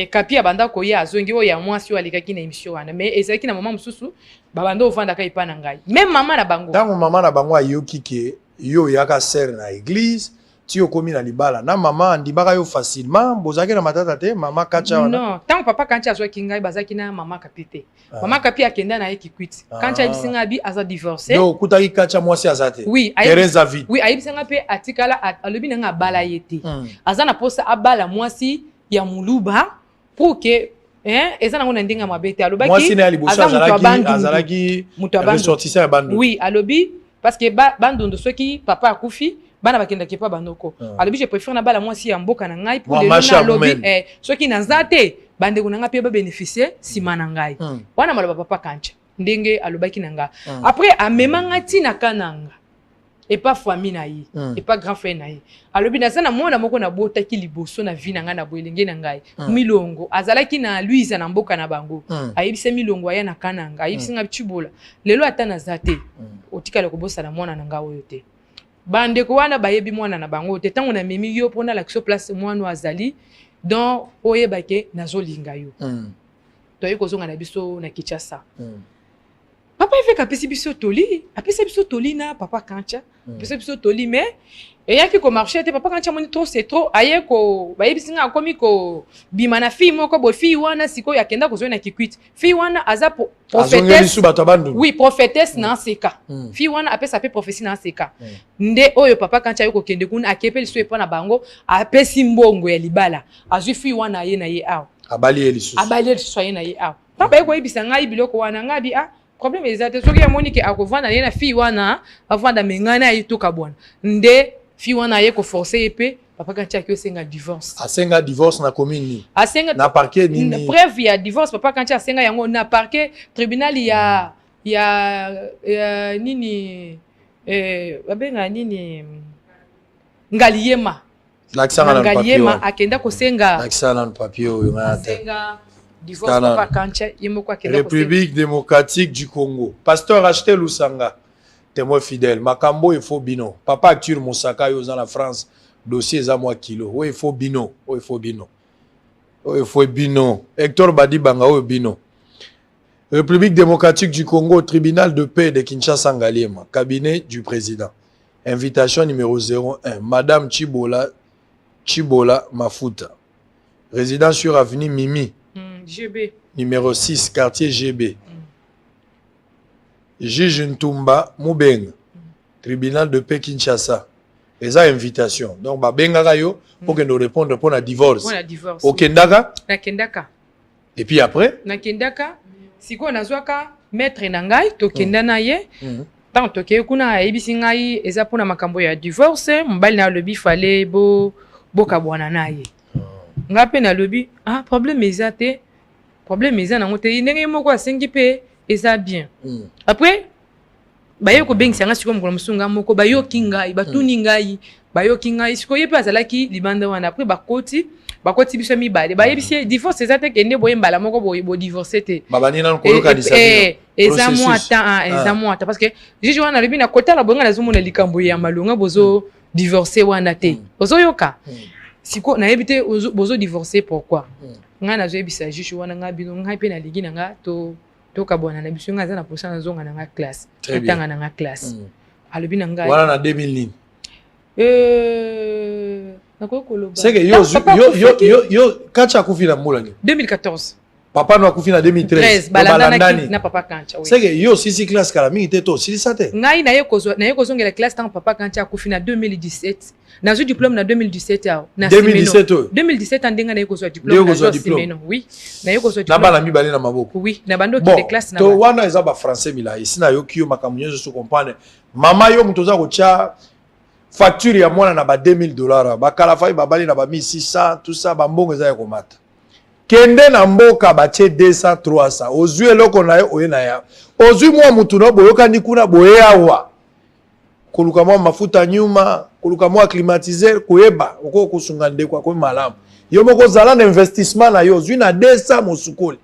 kapi ya bandako ye azongi oyo ya mwasi oyo alekaki na émission wana mais ezalaki na mama mosusu babanda ovandaka epa na ngai même mama na bango ntango mama na bango ayoki ke yo oyaka sere na église ti okomi na libala na mama andimaka yo facilement bozalaki na matata te mama kacha wana non ntango papa kancha azwaki ngai bazalaki na mama kapi te mama kapi akenda na ye kikwiti kancha ayebisi ngai abi aza divorcé yo okutaki kacha mwasi aza te teresa vide oui ayebisi ngai mpe atikala alobi na ngai abala ye te aza na posa abala mwasi ya muluba pour que eza nango na ndenge mabe te alobaki mwasi na ya liboso azalaki ressortissant ya bandundu oui alobi parce que bandundu soki papa akufi bana bakendaki pa bandoko alobi je préfère na bala mwasi ya mboka na ngai pour lelo na alobi soki naza te bandeko na ngai mpe babénéficier nsima na ngai wana maloba papa kancha ndenge alobaki na ngai après amema ngai ntina kananga epa famille na ye epa grand frère na ye alobi naza na mwana moko na botaki liboso na vie na ngai na boelenge na ngai milongo azalaki na luisa na mboka na bango ayebisa milongo aya na kananga ayebisi ngai chibola lelo ata naza te otikala kobosana mwana na ngai oyo te bandeko wana bayebi mwana na bango te ntango na memi yo mpona lakisa place mwana azali donc oyebake nazolinga yo toyei kozonga na biso na Kinshasa papa évêque apesi biso toli na papa kancha apesi biso toli mais eyaki komarche te papa kancha moni trop c'est trop aye ko bayebisi nga akomi kobima na fille moko boye fille wana sikoyo akenda kozwa na kikwiti fille wana aza prophétesse oui prophétesse na nseka fille wana apesa mpe prophétie na nseka nde oyo papa kancha aye kokende kuna akepeli so epa na bango apesi mbongo ya libala azwi fille wana aye na ye awa abali ye lisusu aye na ye awa ntango baye koyebisa ngai biloko wana ngai bi problème ezate soki ya moni ke akovanda ye na fille wana avanda mengana ye toka bwana nde fille wana ye ko forcer ye pe papa kanti asenga divorce. Asenga divorce na commune. Asenga na parquet nini. Bref, il y a divorce papa kanti asenga yango na parquet tribunal il y a nini babenga nini ngaliema. Ngaliema akenda kosenga. L'accent papier oyo asenga divorce papa kanti yemoko akenda République démocratique du Congo. Pasteur Acheté Lusanga. Témoin fidèle. Makambo il faut bino. Papa Acture Moussaka yo dans la France. Dossier za moi kilo. Oui, il faut bino. Oui, il faut bino. Oui, il faut bino. Hector Badi Banga oui, bino. République démocratique du Congo, tribunal de paix de Kinshasa Ngaliema, cabinet du président. Invitation numéro 01. Madame Chibola Mafuta. Résidence sur avenue Mimi. GB. Numéro 6, quartier GB. Juge Ntumba Mubeng. Tribunal de paix Kinshasa. Et ça, invitation. Donc, Benga yo pour que nous répondions pour la divorce. Pour la divorce. Au Kendaka. Na Kendaka. Et puis après. Na Kendaka. Si quoi nazwaka maître nangai to kenda na ye. Tant toke kuna ebisi ngai eza pona makambo ya divorce, mbali na lobi fallait bo kabwana na ye. Ngape na lobi problème eza te. Problème eza na ngote ndenge moko asengi pe eza bien. Après bayo ko bengi sanga siko mukolo musunga moko bayo kingai batuni ngai bayo kingai siko yepe azalaki libanda wana après bakoti biso mibale bayebisi divorce eza te kende boye mbala moko bo divorcer te babani na nkolo kanisa eza moi parce que juge wana lobi na kota la bonga nazomona likambo ya malonga bozo divorcer wana te bozo yoka siko na yebite bozo divorcer pourquoi nga nazo yebisa juge wana nga bino nga pe na ligi na nga to kabona na biso nga za na prochaine zonga na nga classe tanga na nga classe alobi na nga wana na 2000 c'est que yo kacha kufi na mbula ni 2014 papa no akufi na 2013 balandani na papa kancha c'est que yo sisi classe kala mingi te to sisi sate ngai na ye kozongela classe tant papa kancha akufi na 2017 na zo diplôme na 2017 na 2017 andenga na ye kozwa diplôme na Simeno oui na ye kozwa diplôme na bala mibale na maboko oui na bando ki de classe na to wana eza ba français mila ici na yo kiyo makamnyo so comprendre mama yo mutoza ko cha facture ya mwana na ba $2000 ba kalafai babali na ba 1600 tout ça ba mbongo eza ya komata kende na mboka batie 200 300 ozwi eloko na ye oye na ya ozwi mwa mutu no boyoka ni kuna boye awa koluka mwa mafuta nyuma koluka mwa climatiser koyeba oko kusunga ndeko ko malamu yo moko zala na investissement na yo ozwi na 200 mosukoli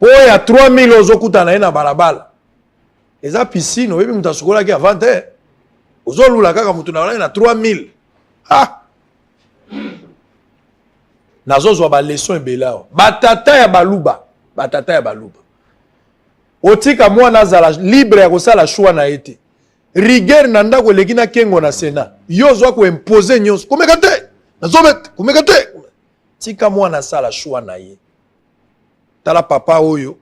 po ya 3000 ozokuta na ye na balabala eza piscine oyebi mutu asukola ki avant te ozolula kaka mutu na 3000 nazozwa ba leçon ebelao batata ya baluba otika mwana azala libre ya kosala choix na ete rigueur na ndako eleki na kengo na Sénat yo ozwa ko imposer nyonso komeka te nazobeta komeka te tika mwana asala choix na ye tala papa oyo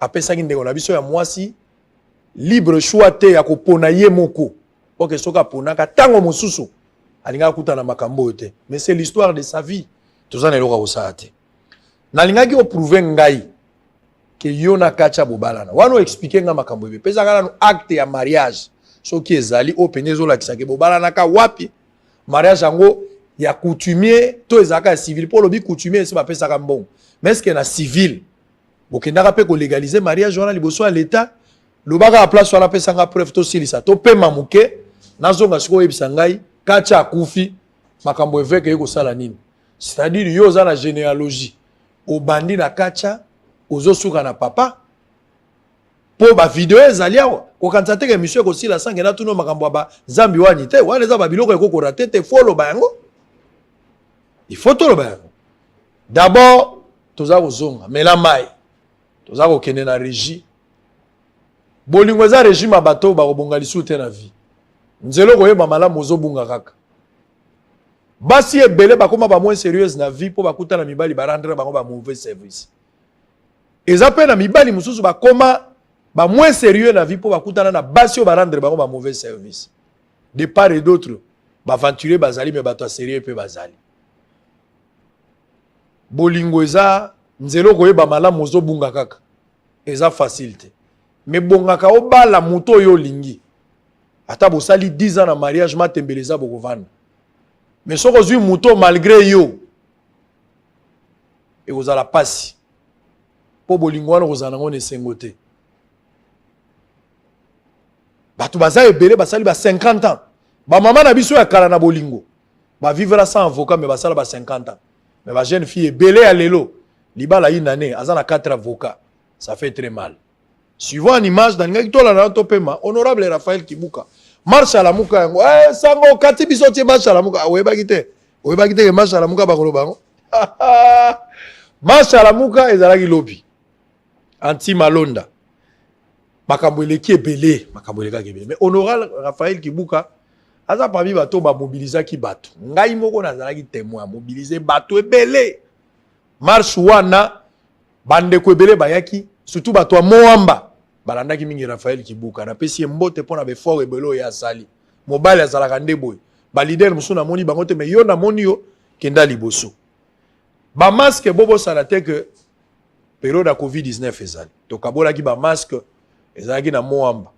apesaki ndeko na biso ya mwasi libre choix te ya kopona ye moko oke soka ponaka tango mosusu alinga kuta na makambo te mais c'est l'histoire de sa vie tozana eloka kosala te nalingaki oprouve ngai ke yo na kacha bobalana wana oexplike nga makambo ebe pesaka nano acte ya mariage soki ezali opene ezolakisaka bobalanaka wapi mariage yango ya coutumier to ezalaka ya civil mpo lobi coutumier esi bapesaka mbongo mais eske na civil bokendaka mpe kolégalize mariage wana liboso ya leta lobaka ya place wana apesanga preuve tosilisa topema moke nazonga sikoyo oyebisa ngai kacha akufi makambo eveke ekosala nini c'est-à-dire yo oza na généalogie obandi na kacha ozosuka na papa po ba video ezali awa kokanisa teke émission ekosila sange na tuno makambo ya bazambi wani te wana eza babiloko ekokora te foloba yango il faut toloba yango d'abord toza kozonga mela mai toza kokende na régie bolingo eza régime ya bato bakobonga lisu te na vie nzelo koyeba malamu ozobunga kaka basi ebele bakoma ba moins sérieuse na vie po bakuta na mibali barandre bango ba mauvais service eza pe na mibali mususu bakoma ba moins sérieux na vie po bakuta na basi o barandre bango ba mauvais service de part et d'autre ba aventurer bazali me bato sérieux pe bazali bolingo eza nzelo koyeba malamu ozobunga kaka eza facilité mais bongaka obala muto yo lingi ata bosali 10 ans na mariage matembeleza bokovanda Mais ce que mouton malgré yo et vous allez passer pour bolingwana vous en avez sengoté. Batu baza ebele basali ba 50 ans. Ba maman na biso ya kala na bolingo. Ba vivre sans avocat mais basala ba 50 ans. Mais ba jeune fille ebele ya lelo libala une année azana 4 avocats. Ça fait très mal. Suivant une image dans ngaki tola na topema honorable Raphaël Kibuka. Marche à la muka yango. Eh sango kati biso tie marche à la muka. Oyeba kite. Oyeba kite ke marche à la muka ba kolo bango. Marche à la muka ezalaki lobby. Anti Malonda. Makambo eleki ebele, makambo eleki ebele. Mais honorable Raphaël Kibuka aza parmi bato ba mobiliser ki bato. Ngai moko nazalaki témoin mobiliser bato ebele. Marche wana bande ko ebele bayaki surtout bato a Moamba. Balandaki mingi Raphaël Kibuka na pesi mbote pona be fort ebelo ya sali. Mobile azalaka ndeboy. Ba leader musu na moni bango te mais yo na moni yo kenda liboso. Ba masque bobo sala te que période de Covid-19 ezali. To kabola ki ba masque ezalaki na Moamba.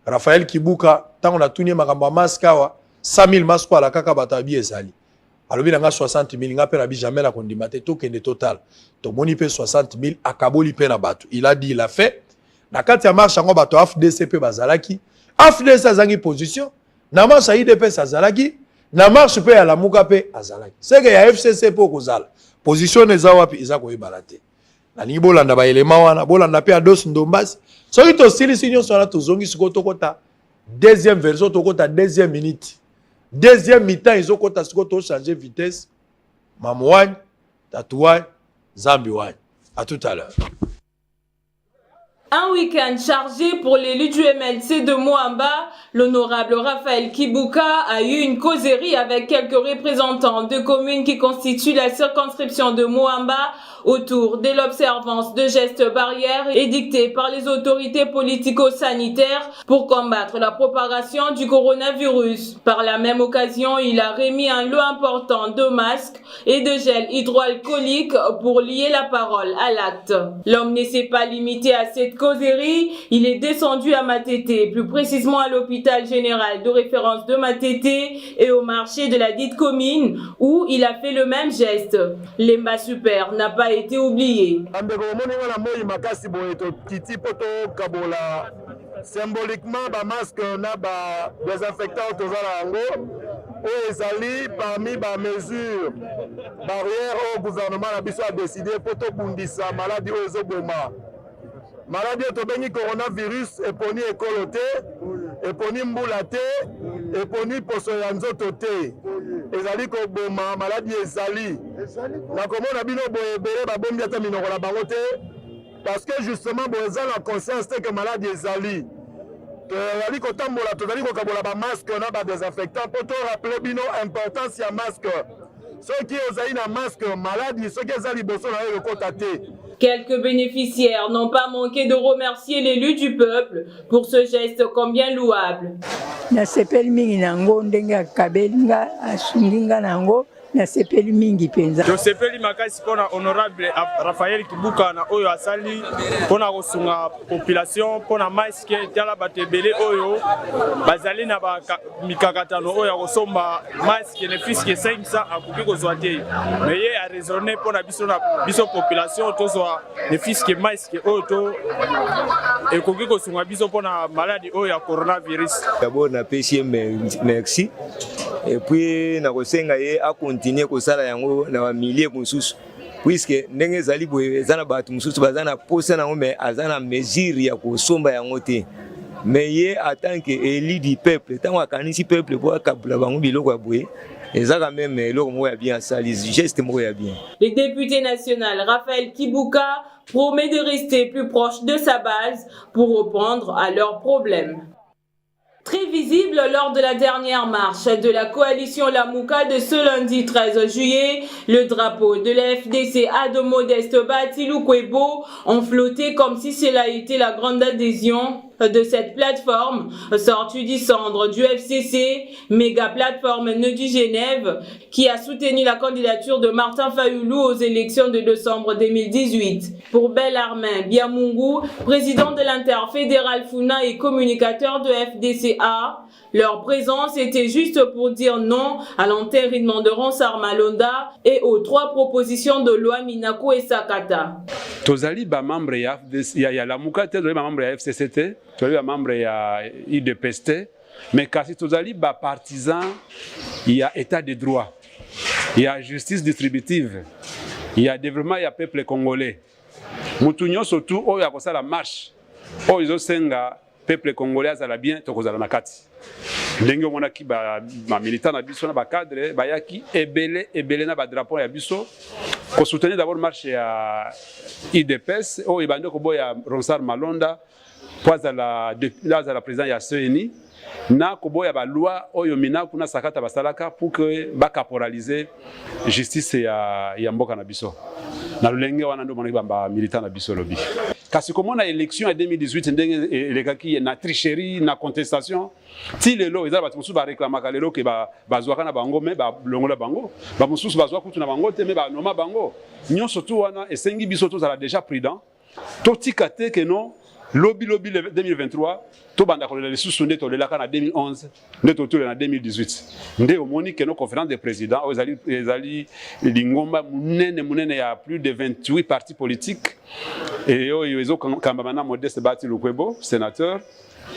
Raphaël Kibuka tango na tunie makambo masque awa 100 000 masque ala kaka batabi ezali. Alobi nga 60 000 nga pe na bi jamais la kondimate to kende total. To moni pe 60 000 akaboli pe na bato. Il a dit il a fait. Na kati ya marche ngo bato AFDC bazalaki. AFDC azangi position. Na marche IDPS azalaki. Na marche pe ya la muka pe azalaki. C'est que ya FCC po kozala. Position eza wapi eza ko ibalate. Na ni bolanda ba elema wana bolanda pe ados ndombasi. Soki to sili sinyo sona to zongi siko tokota deuxième version tokota deuxième minute. Deuxième mi-temps ils ont kota siko to changer vitesse. Mamouane, tatouane, zambiouane. À tout à l'heure. Un week-end chargé pour l'élu du MLC de Moamba, l'honorable Raphaël Kibuka a eu une causerie avec quelques représentants de communes qui constituent la circonscription de Moamba autour de l'observance de gestes barrières édictés par les autorités politico-sanitaires pour combattre la propagation du coronavirus. Par la même occasion, il a remis un lot important de masques et de gel hydroalcoolique pour lier la parole à l'acte. L'homme ne s'est pas limité à cette causerie, il est descendu à Matete, plus précisément à l'hôpital général de référence de Matete et au marché de la dite commune où il a fait le même geste. L'Emba Super n'a pas été oublié. Symboliquement, ba masque na ba désinfectant tozala yango o ezali parmi ba mesures barrières au gouvernement na biso a décidé pour to bundisa maladie o ezoboma. Maladie to bengi coronavirus eponi ekolote, eponi mbula te, eponi poso ya nzoto te. Ezali ko boma maladie ezali. Na komona bino boyebele ba bombi ata minoko la bango te parce que justement boza la conscience que maladie ezali. Tozali kotambola tozali kokabola ba masque na ba désinfectant pour to rappeler bino importance ya masque. Ceux qui ozali na masque maladie ceux qui ezali boso na yo kota te. Quelques bénéficiaires n'ont pas manqué de remercier l'élu du peuple pour ce geste combien louable. Na sepeli mingi nango ndenga kabelinga asunginga nango na sepeli mingi penza. Je sepeli makasi pona honorable Raphaël Kibuka na oyo asali pona kosunga population pona masque tala batebele oyo bazali na ba mikakatano oyo kosomba masque ne fiske 500 akuki kozwa te. Mais ye a raisonné pona biso population tozwa ne fiske masque oyo to ekoki kosunga biso pona maladie oyo ya coronavirus. D'abord na pesi merci et puis na kosenga ye a continuer kosala yango na milliers mususu puisque ndenge zali boye zana batu mususu bazana posa na ngombe azana mesure ya kosomba yango te mais ye en tant que élu du peuple tant akanisi peuple pour akabula bango biloko ya boye ezaka même eloko mo ya bien sali geste mo ya bien. Le député national Raphaël Kibuka promet de rester plus proche de sa base pour répondre à leurs problèmes. Très visible lors de la dernière marche de la coalition Lamouka de ce lundi 13 juillet, le drapeau de la FDC de Modeste Batilou Kwebo ont flotté comme si cela était la grande adhésion de cette plateforme, sortie du centre du FCC, méga plateforme nœud du Genève, qui a soutenu la candidature de Martin Fayulu aux élections de décembre 2018. Pour Bellarmin Biamungu, président de l'interfédéral Funa et communicateur de FDCA, leur présence était juste pour dire non à l'entérinement de Ronsard Malonda et aux 3 propositions de loi Minako et Sakata. Tozali ba membre ya la Muka te, tozali ba membre ya FCCT, tozali ba membre ya IDPST, mais kasi tozali ba partisan, il y a état de droit, il y a justice distributive, il y a développement, il y a peuple congolais. Mutu nyonso tu oyo akosala marche, oyo izosenga peuple congolais azala bien tokozala na kati. Ndenge omonaki ba militant na biso na ba cadre bayaki ebele na ba drapeau ya biso ko soutenir d'abord marche ya IDPS o ibande ko boya Ronsard Malonda poza la président ya CENI na ko boya ba loi oyo mina kuna sakata basalaka pour que ba caporaliser justice ya mboka na biso na lolenge wana ndo monaki ba militant na biso lobi. Kasi komona élection en 2018 ndenge elekaki na tricherie na contestation ti lelo ezala batu mususu ba réclamaka lelo ke bazwaka na bango me ba longola bango ba mususu bazwa kutu na bango te me ba noma bango nyonso tu wana esengi biso tozala déjà prudent totika te ke non lobby 2023 to banda ko le susu nde to lelaka na 2011 nde to tole na 2018 nde omoni ke no conférence de président ezali lingomba munene ya plus de 28 partis politiques et oyo ezo kamba na Modeste Bati Lukwebo sénateur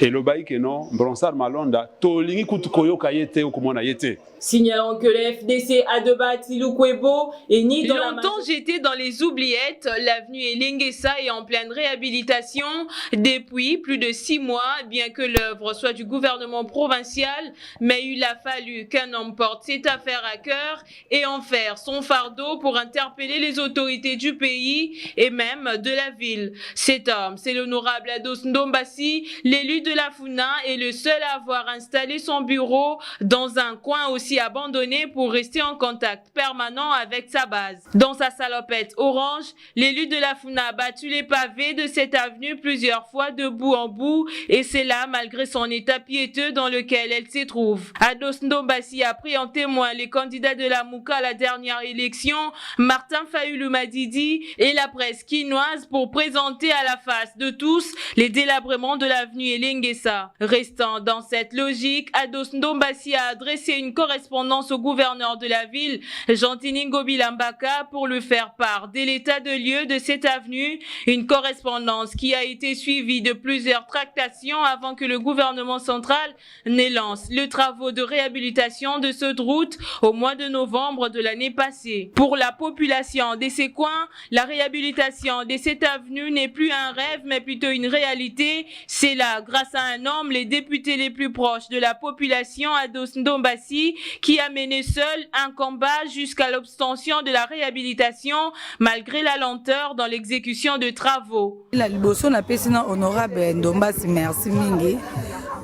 et le baï que non Ronsard Malonda tolingi kutu koyoka yete okomona yete. Signalons que le FDC a de Bati Lukwebo et ni dans longtemps j'étais dans les oubliettes, l'avenue Elengesa est en pleine réhabilitation depuis plus de 6 mois, bien que l'œuvre soit du gouvernement provincial, mais il a fallu qu'un homme porte cette affaire à cœur et en faire son fardeau pour interpeller les autorités du pays et même de la ville. Cet homme, c'est l'honorable Ados Ndombasi, l'élu de la Funa et le seul à avoir installé son bureau dans un coin aussi abandonné pour rester en contact permanent avec sa base. Dans sa salopette orange, l'élu de la Funa a battu les pavés de cette avenue plusieurs fois de bout en bout et c'est là malgré son état piéteux dans lequel elle se trouve. Ados Ndombasi a pris en témoin les candidats de la Muka à la dernière élection, Martin Fayulu Madidi et la presse quinoise pour présenter à la face de tous les délabrements de l'avenue Elengesa. Restant dans cette logique, Ados Ndombasi a adressé une correspondance au gouverneur de la ville, Jean-Tini Ngobilambaka, pour lui faire part de l'état de lieu de cette avenue, une correspondance qui a été suivie de plusieurs tractations avant que le gouvernement central ne lance les travaux de réhabilitation de cette route au mois de novembre de l'année passée. Pour la population de ces coins, la réhabilitation de cette avenue n'est plus un rêve mais plutôt une réalité. C'est là, grâce à un homme, les députés les plus proches de la population, Ados Ndombasi, qui a mené seul un combat jusqu'à l'obtention de la réhabilitation malgré la lenteur dans l'exécution de travaux. La liboso na pesina honorable Ndombasi merci mingi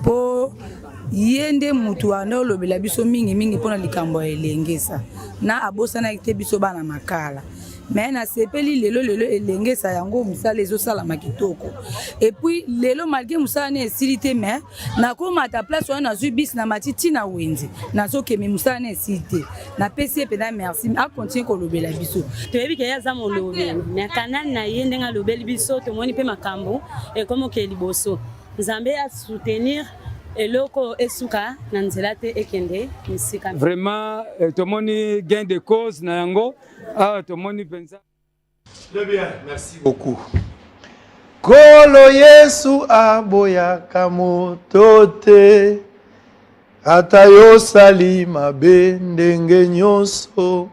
po yende mutu wana olobela biso mingi pona likambo elengesa na abosana ite biso bana makala. Mais na sepeli lelo elengesa yango musala ezosala makitoko et puis lelo malgré musala ne esilite mais na koma ta place wana zui bis na matiti na wenzi na soke me musala ne esilite na pesi pena merci a continuer ko lobela biso to yebi ke yaza mo lobe na kanal na yende nga lobeli biso to moni pe makambo et comme ke liboso Nzambe a soutenir eloko esuka na nzela te ekende misika. Vraiment to moni gain de cause na yango. Ah, tout le monde pense. Très bien, merci beaucoup. Kolo Yesu aboya kamotote atayo salima bendenge nyonso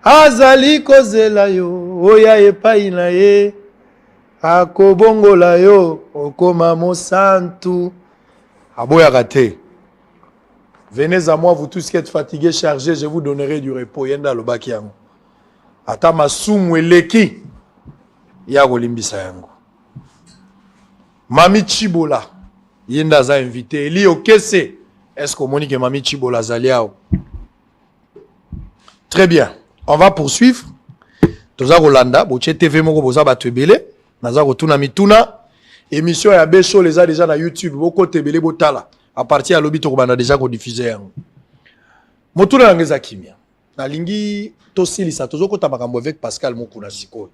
azali kozela yo oya epai na ye akobongola yo okoma mosantu aboya kate. Venez à moi, vous tous qui êtes fatigués, chargés, je vous donnerai du repos. Yenda lobaki yango. Ata masumu eleki ya kolimbisa yango. Mami Chibola yenda za invité. Eli okese. Est-ce que Monique Mami Chibola zaliao? Très bien. On va poursuivre. Toza Rolanda, boche TV moko boza batebele, naza kotuna mituna émission ya Beso les a déjà na YouTube boko tebele botala à partir à lobby to bana déjà ko diffuser yango motuna ngeza kimia na lingi to silisa tozoko ta makambo avec Pascal Mokuna siko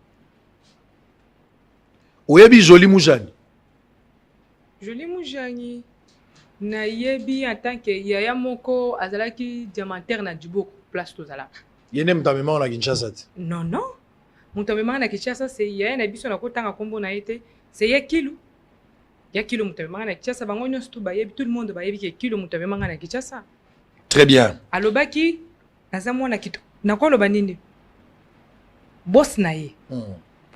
oyebi Joli Mujani na yebi en tant que yaya moko azalaki diamantaire na Djiboko place tozalaka yene mtamema na Kinshasa non mtamema na Kinshasa c'est yaya na biso na kotanga kombo na été c'est Yakilu mtamema na Kinshasa bango nyonso to bayebi tout le monde bayebi ke Kilo mtamema na Kinshasa très bien alobaki naza mwana kito nakoloba nini boss na ye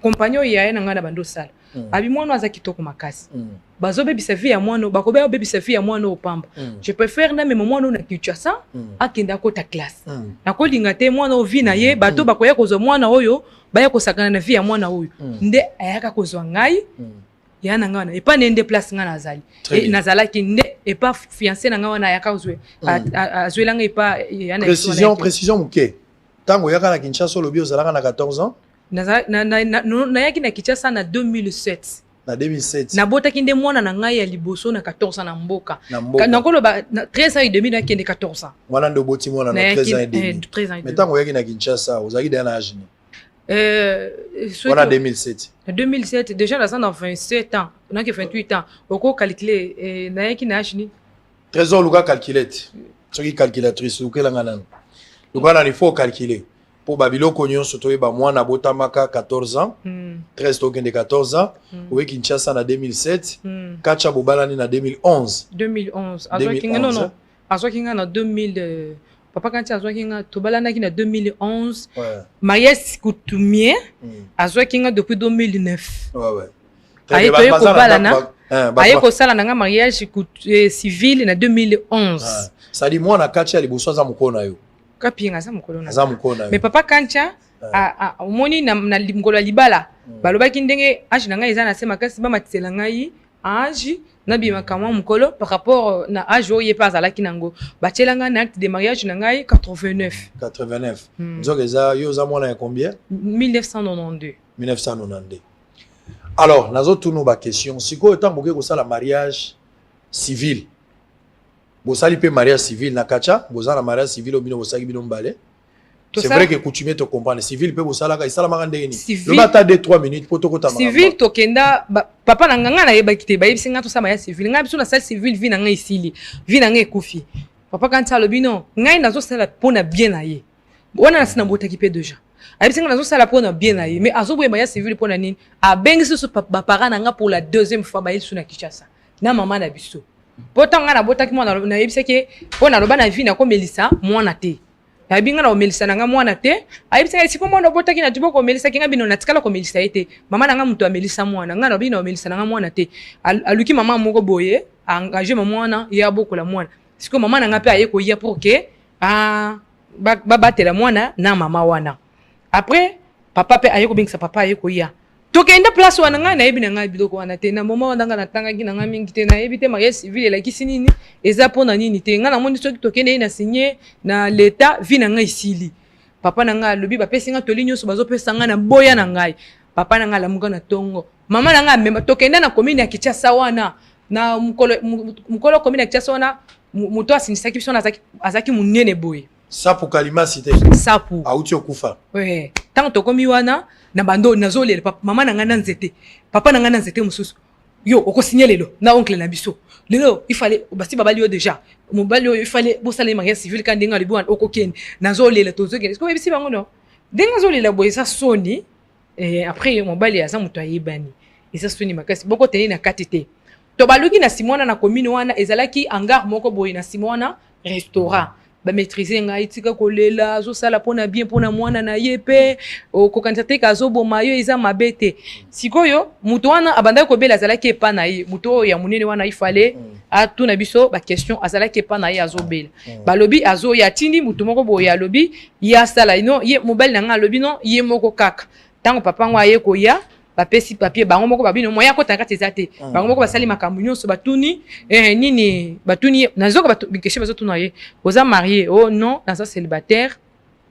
compagnon yaya na ngana bando sala abi mwana aza kitoko makasi bazo bebisa vie ya mwana bakobe bebisa vie ya mwana opamba je préfère na même mwana na Kinshasa akenda kota classe nakolinga te mwana ovi na ye bato bakoya kozwa mwana oyo baya kosakana na vie ya mwana oyo nde ayaka kozwa ngai ya na ngana epa nende place ngana azali nazalaki nde epa fiancé na ngana ayaka ozwe azwelanga epa ya na précision muke tango yaka na Kinshasa lobi ozalaka na 14 ans na yaki na Kinshasa na 2007 na 2007 na botaki nde mwana na ngai ya liboso na 14 ans na mboka nakoloba 13 ans et demi na kende 14 ans mwana ndo boti mwana na 13 ans et demi mais tango yaki na Kinshasa ozaki de na âge ni voilà 2007 déjà là ça dans 27 ans on a que 28 ans oko calculer na yaki na âge ni trésor luka calculette soki calculatrice ukelanga nana luka na il faut calculer pour babiloko nyonso toyeba mwana botamaka 14 ans 13 tokende 14 ans owe Kinshasa na 2007 kacha bobalani na 2011 azwakinga non azwakinga na 2000 papa kanti azwakinga tobalanaki na 2011 mariage coutumier azwakinga depuis 2009 aye kobalana aye kosala nanga mariage civil na 2011 ça dit mwana kacha liboso aza mokona yo kapinga za mukolo na mais papa kancha omoni na ngolo libala balobaki ndenge age na ngai eza na sema kasi ba matisela ngai age na bi makama mukolo par rapport na age oye pas alaki nango bachelanga na acte de mariage na ngai 89 nzoka eza yo za mwana ya combien 1992 alors nazo tunu ba question siko tant boke ko sala mariage civil bosali pe mariage civil na kacha bozala mariage civil obino bosaki bino mbale c'est vrai que coutumier te comprendre civil pe bosala ka isala maka ndenge ni le bata 2-3 minutes poto kota mama civil tokenda papa na nganga na yeba kite ba yebisi ngato sa mariage civil nga biso na sala civil vi na nga isili vi na nga ekufi papa kanta lobino ngai nazo sala pona bien na ye wana na sina botaki pe déjà ayebisi nga nazo sala pona bien na ye mais azo boye mariage civil pona nini a bengi so papa para na nga pour la deuxième fois ba yesu na Kinshasa na mama na biso potanga na botaki mwana na yebiseke pona loba na vie na ko melisa mwana te abinga na melisa nga mwana te ayebiseka siko mwana botaki na Djiboko melisa kinga bino na tikala ko melisa ete mama na nga mutu amelisa mwana nga na bino melisa nga mwana te aluki mama moko boye engagé mwana ya bokola mwana siko mama na nga pe aye ko ya pour que ba batela mwana na mama wana après papa pe aye ko bingisa papa aye ko ya tokenda place wana nga na yebi na nga biloko wana te na mama wana nga na tanga gi na nga mingi te na yebi te mariage civil la kisi nini eza pona nini te nga na moni soki tokende na signer na l'état vi na nga isili papa na nga lobi ba pesi nga tolinyo so bazo pesa nga na boya na ngai papa na nga la muga na tongo mama na nga mema tokenda na commune ya Kinshasa wana na mukolo commune ya Kinshasa wana muto asinisaki biso na azaki munene boye sapu kalima cité sapu auti okufa tant tokomi wana na bando nazolele papa mama na nga na nzete papa na nga na nzete mususu yo okosigner lelo na oncle na biso lelo il fallait basi babali yo déjà mobali yo il fallait bosala mariage civil quand denga libo okokende nazolele tozokende est-ce que bisi bango no denga zolele boye sa soni après mobali asa muto ayebani esa soni makasi boko teni na katete to baluki na simona na commune wana ezalaki hangar moko boye na simona restaurant ba maîtriser ngai tika kolela zo sala pona bien pona mwana na yepe ko kantate ka zo boma yo eza mabete sikoyo muto wana abanda ko bela zala ke pa na ye muto ya munene wana ifale atu na biso ba question azala ke pa na ye azo bela balobi azo ya tindi muto moko boya lobi ya sala ino ye mobile na nga lobi no ye moko kaka tango papa ngwa ye ko ya ba pesi papier bango moko babino moya ko tanga tezate bango moko basali makambu nyonso batuni nini batuni nazoka batu bikeshe bazotuna ye oza marié oh non naza célibataire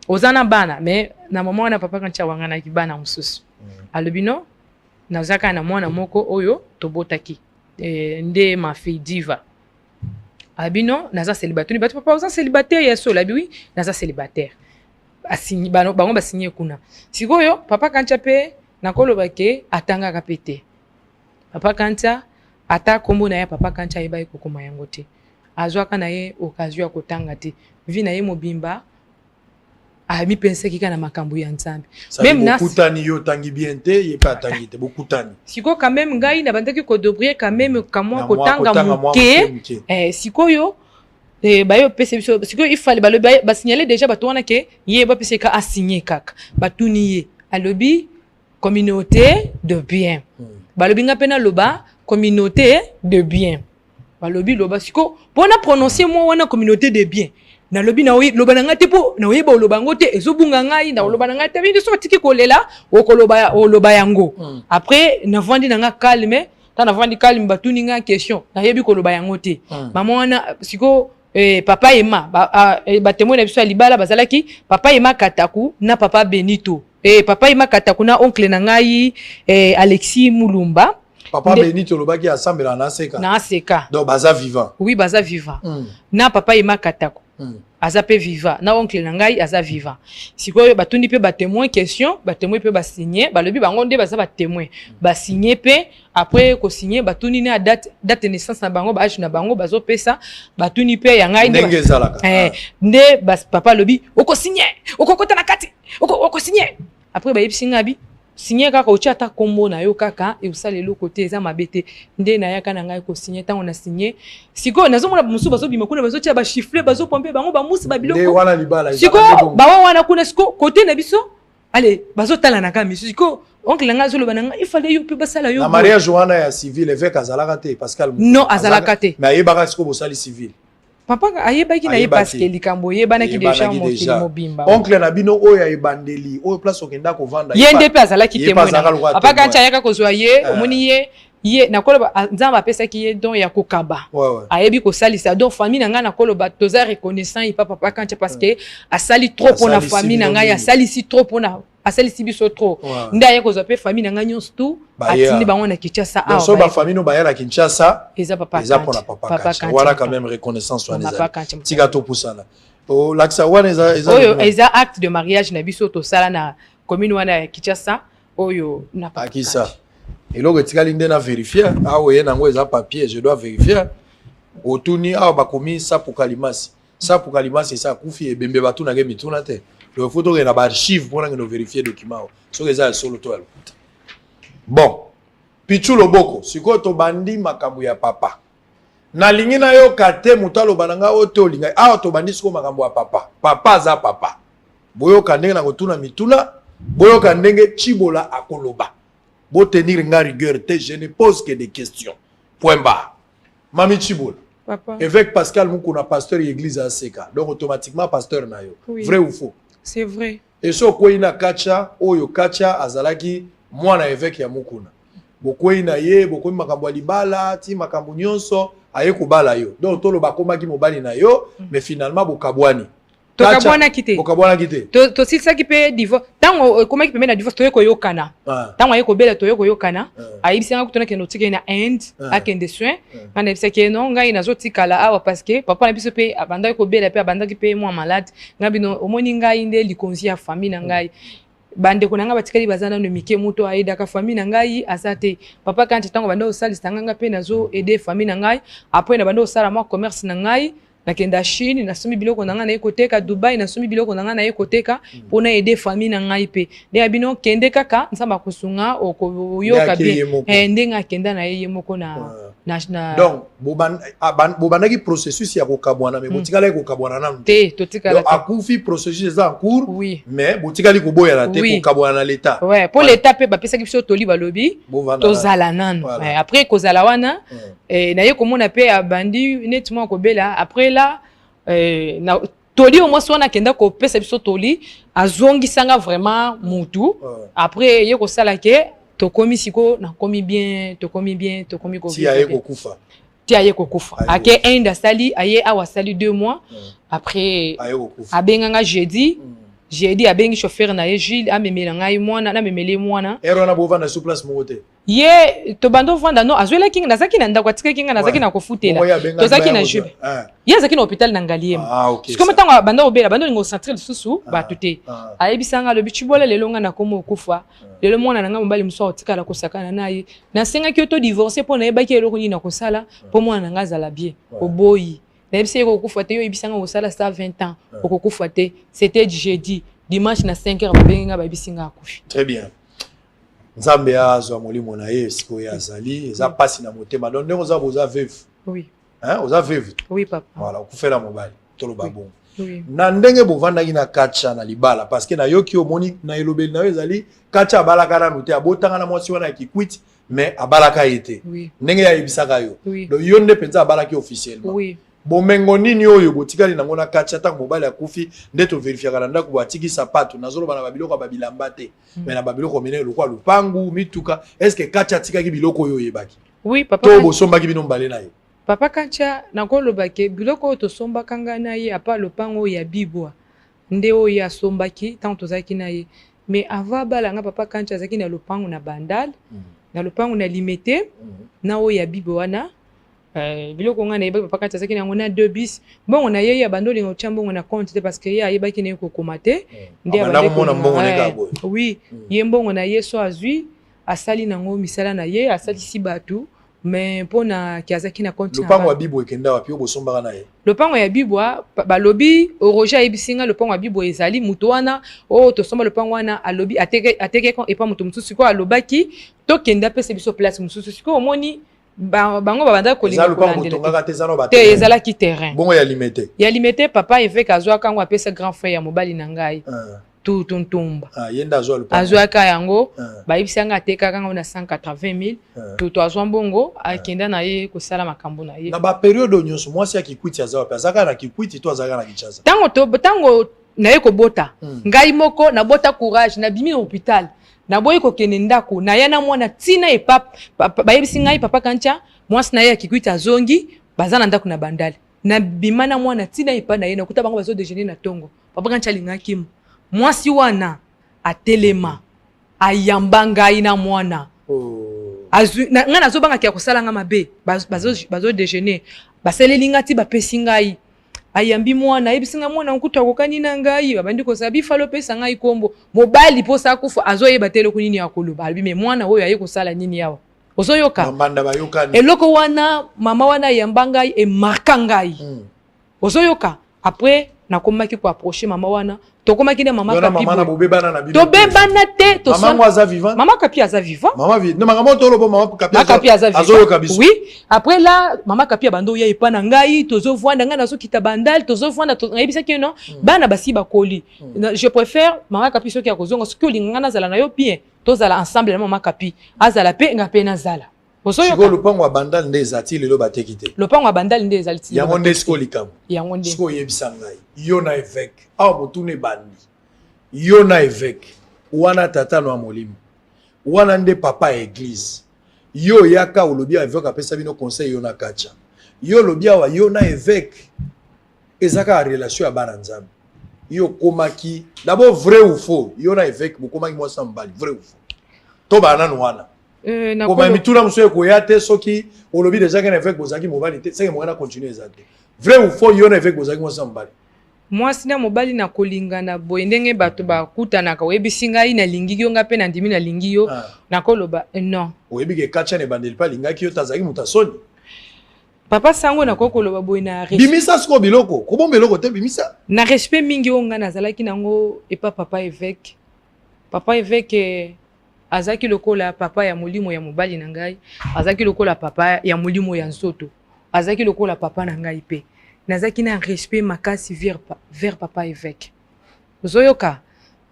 oza na bana mais na maman na papa quand wanga na kibana mususu alobino nazaka na mwana moko oyo tobotaki nde ma fille diva abino naza célibataire bato papa oza célibataire ya solo abi oui naza célibataire asigné bango basigné kuna sikoyo papa kancha pe nakoloba ke atangaka pete papa kancha ata kombo na ya papa kancha yeba ekokoma yango te azwaka na ye occasion ya kotanga te vi na ye mobimba mi pense kika na makambo ya nzambe même na bokutani yo tangi bien te ye pa tangi te bokutani siko quand même ngai na bandaki ko dobrie quand même kamwa kotanga muke sikoyo bayo pese biso sikoyo il fallait ba signaler déjà bato wana ke ye ba pese ka a signé kaka batuni ye alobi communauté de bien balobi nga pena loba communauté de bien balobi loba siko pona prononcer moi wana communauté de bien na lobi na loba na ngate po na oyeba loba ngote ezobunga ngai na loba na ngate bindi so tiki kolela okoloba yango après na vandi na nga calme ta na vandi calme batuni nga question na yebi koloba yango te maman wana siko papa ema ba témoin na biso ya libala bazalaki papa ema Kataku na papa Benito papa ema Kataku na oncle na ngai Alexis Mulumba. Papa Benito lobaki assemble na seka. Na seka. Donc baza vivant. Oui, baza vivant. Na papa ema Kataku. Aza pe vivant. Na oncle na ngai aza vivant. Sikoyo batundi pe ba témoin question, ba témoin pe ba signer, ba lobi bango nde baza ba témoin. Ba signer pe après ko signer batuni na date de naissance na bango ba âge na bango bazo pesa batuni pe ya ngai nde papa lobi oko signer, oko kota na kati. Oko signer. Après ba yebisi ngabi signer kaka ochi ata kombo na yo kaka e usalelo côté eza mabete nde na yaka na ngai ko signer tango na signer siko nazomona musu bazo bima kuna bazo tia ba chiffler bazo pomper bango ba musu ba biloko nde wana libala siko ba wana kuna siko côté na biso allez bazo tala na kami siko oncle nga zolo bananga il fallait yo pe basala yo na mariage wana ya civil évêque azalaka te Pascal non azalaka te mais ayebaka siko bosali civil papa ayebaki na ye parce que likambo yebana ki déjà mobimba oncle na bino oyo ayebandeli oyo place okenda ko vanda yende pe azalaki témoin papa kancha yaka kozwa ye omoni ye nakoloba nzamba apesaki ye don ya kokaba ayebi kosalisa donc famille na nga nakoloba toza reconnaissant ye papa kancha parce que asali trop pour na famille na nga asalisi trop pour na asalisi biso trop nda ye kozwa pe famille na nga nyonso tout atindi bango na Kinshasa donc so ba famille no bayala Kinshasa eza papa papa kancha voilà quand même reconnaissance wana tika to pusana o laksa wana eza acte de mariage na biso to sala na commune wana ya Kinshasa oyo na papa kancha eloko etikali nde na vérifier awo ye nango eza papier je dois vérifier otuni awo bakomi sapu kalimasi esa kufi ebembe batu na ngemi tuna te le photo que na ba archive pour nga no vérifier document so que ça solo to alukuta bon pichu loboko siko to bandi makambo ya papa na lingi na yo kate mutalo bananga oto linga awo to bandi siko makambo ya papa za papa boyo kandenge na kotuna mituna boyo kandenge chibola akoloba bo tenir nga rigueur te je ne pose que des questions point barre mami chibola papa évêque Pascal Mukuna pasteur église à Seka donc automatiquement pasteur na yo vrai ou faux c'est vrai et so ko ina kacha oyo kacha azalaki mwana évêque ya Mukuna boko ina ye boko makambo libala ti makambo nyonso aye kubala yo donc tolo bakoma ki mobali na yo mais finalement bokabwani tokabwana kite bokabwana kite to silsa ki pe divorce tango koma ki pe na divorce to yeko yokana tango aye ko bela to yeko yokana ayibisa nga kutona kendo tike na end akende soin ngana ibisa ke no ngai nazo tikala awa parce que papa na biso pe abanda ko bela pe abanda ki pe moi malade ngabi no omoni ngai nde likonzi ya famille na ngai bande ko nanga batikali bazana no mike muto aida ka famille na ngai asate papa kanti tango banda osalisa nganga pe nazo aider famille na ngai après na banda osala moi commerce na ngai nakenda Chine nasumi biloko nanga na ekoteka Dubai nasumi biloko nanga na ekoteka pona aider famille na ngai pe de abino kende kaka nsamba kusunga okoyoka bien ndenga kenda na yeye moko na donc bobandaki processus ya kokabwana mais botikala kokabwana na te totikala donc akufi processus en cours mais botikali koboya na te kokabwana na l'état ouais pour l'état pe bapesaki biso toli balobi tozala nano après kozala wana na ye komona pe abandi nettement kobela après là na toli au moins sona kenda ko pesa biso toli azongisanga vraiment mutu après ye ko sala ke to komi siko na komi bien to komi ko ti aye kokufa ti aye kokufa ake enda sali aye awa sali 2 mois après abenganga jeudi j'ai dit abengi chauffeur na ye Gilles amemela ngai mwana na memele mwana ero na bova na sous place mokote ye to bando vanda no azwela kinga nazaki na ndako atika kinga nazaki na kofutela to zaki na jube ye zaki na hôpital na Ngaliema comme tango bando obela bando lingo central susu ba tuté ayebisanga lo bichibola lelo nga na komo okufa lelo mwana nanga mobali muso otika la kosakana naye na senga ki to divorcer po na yebaki eloko ni na kosala po mwana nanga zala bien oboyi même si on te yo ibisanga au sala ça 20 ans okufa te c'était jeudi dimanche na 5h babenga babisinga akufi très bien nzambe azwa molimo na ye siko ya azali eza pasi na motema donc ndeko za boza veuve oui hein oza veuve oui papa voilà okufela mobali toloba bon oui na ndenge bovandaki na kacha na libala parce que na yoki omoni na elobeli na yo ezali kacha abalaka na note abotanga na mwasi wana kikwiti mais abalaka ete ndenge ya ibisaka yo donc yo nde penza abalaki officiellement oui bomengo nini oyo botikali nango na kacha ta mobali akufi nde to verifier kana ndako batiki sapato nazolo bana babiloko babilamba te mais na babiloko mene lokwa lupangu mituka est-ce que kacha tikaki biloko oyo yebaki oui papa to bosombaki bino mbale na ye papa kacha nakolobake biloko to somba kanga na ye apa lupango ya bibwa nde oyo ya sombaki tant tozaki na ye mais avant balanga papa kacha zaki na lupango na bandal na lupango na limité na oyo ya bibwa na biloko nga na yeba papa kati azaki nango na 2 bis bon on a yeya bando lingo chambo na compte parce que ya yeba ki ne ko komate nde abande oui yembo na yeso azui asali nango misala na ye asali si batu mais pona ki azaki na compte lupango ya bibwa ekenda wapi obosombaka na ye lupango ya bibwa balobi oroja ebisinga lupango ya bibwa ezali mutu wana o to somba lupango wana alobi ateke ko epa mutu mususu ko alobaki to kenda pese biso place mususu ko omoni bango babanda kolinga kolandela te ezalaki terrain bongo ya limité papa eveke azwaka yango apesa grand frère ya mobali na ngai tutuntumba azwaka yango bayebisanga atekaka yango na 180 000 to azwa mbongo akenda na ye kosala makambo na ye na baperiode nyonso mwasi ya kikwiti azwa pe azaka na kikwiti to azaka na Kinshasa tango na ye kobota ngai moko nabota courage nabimi na hôpital na boyi kokende ndako na yana mwana tina epap bayebisi ngai papa kancha mwasi na ye akikwiti azongi bazana ndako na bandali na bimana mwana tina epa na ye na kuta bango bazo déjeuner na tongo papa kancha lingaki mwasi wana atelema ayamba ngai na mwana nga nazobanga kia kosala nga mabe bazo déjeuner baseleli ngati bapesi ngai ayambi mwana ebisinga mwana nkutu akokani na ngai babandi kosala bifalo pesa ngai kombo mobali posa akufa azoyeba te eloko nini ya koloba albi me mwana oyo aye kosala nini yawa ozoyoka eloko wana mama wana ayamba ngai emarka ngai ozoyoka après nakomaki ko approcher mama wana tokomaki na mama kapi tobebana te mama aza vivant mama kapi aza vivant mama tolobo mama kapi aza vivant oui après là mama kapi abando ya epa na ngai tozovanda ngai nazokita bandal tozovanda ngayebisaki non bana basi bakoli je préfère mama kapi soki ya kozonga soki olinga nazala na yo bien tozala ensemble na mama kapi azala pe nga pe nazala siko lupango wa bandal nde ezati lelo bateki te lupango wa bandal nde ezati yango nde siko likambo yango nde siko yebisa ngai yo na évêque awa motune bandi yo na évêque wana tata no molimo wana nde papa ya église yo yaka olobi ya évêque apesa bino conseil yo na kacha yo lobi awa yo na évêque ezaka relation ya bana nzambe yo komaki d'abord vrai ou faux yo na évêque bokomaki mwasa mbali vrai ou faux to bana no wana koma mituna muso ekoya te soki olobi déjà que évêque bozaki mobali te senge mwana continuer ezate vrai ou faux yo na évêque bozaki mwasa mbali mwasi na mobali na kolingana boye ndenge bato bakutanaka oyebisi ngai nalingi yo nga mpe na ndimi nalingi yo nakoloba non oyebi ke kacha ne bandeli mpe alingaki yo tazalaki moto asoni papa sango nakokoloba boye na bimisa siko biloko kobomba eloko te bimisa na respect mingi oyo nga nazalaki nango epa papa évêque azaki lokola papa ya molimo ya mobali na ngai azaki lokola papa ya molimo ya nzoto azaki lokola papa na ngai pe nazaki na respect makasi vers papa évêque ozoyoka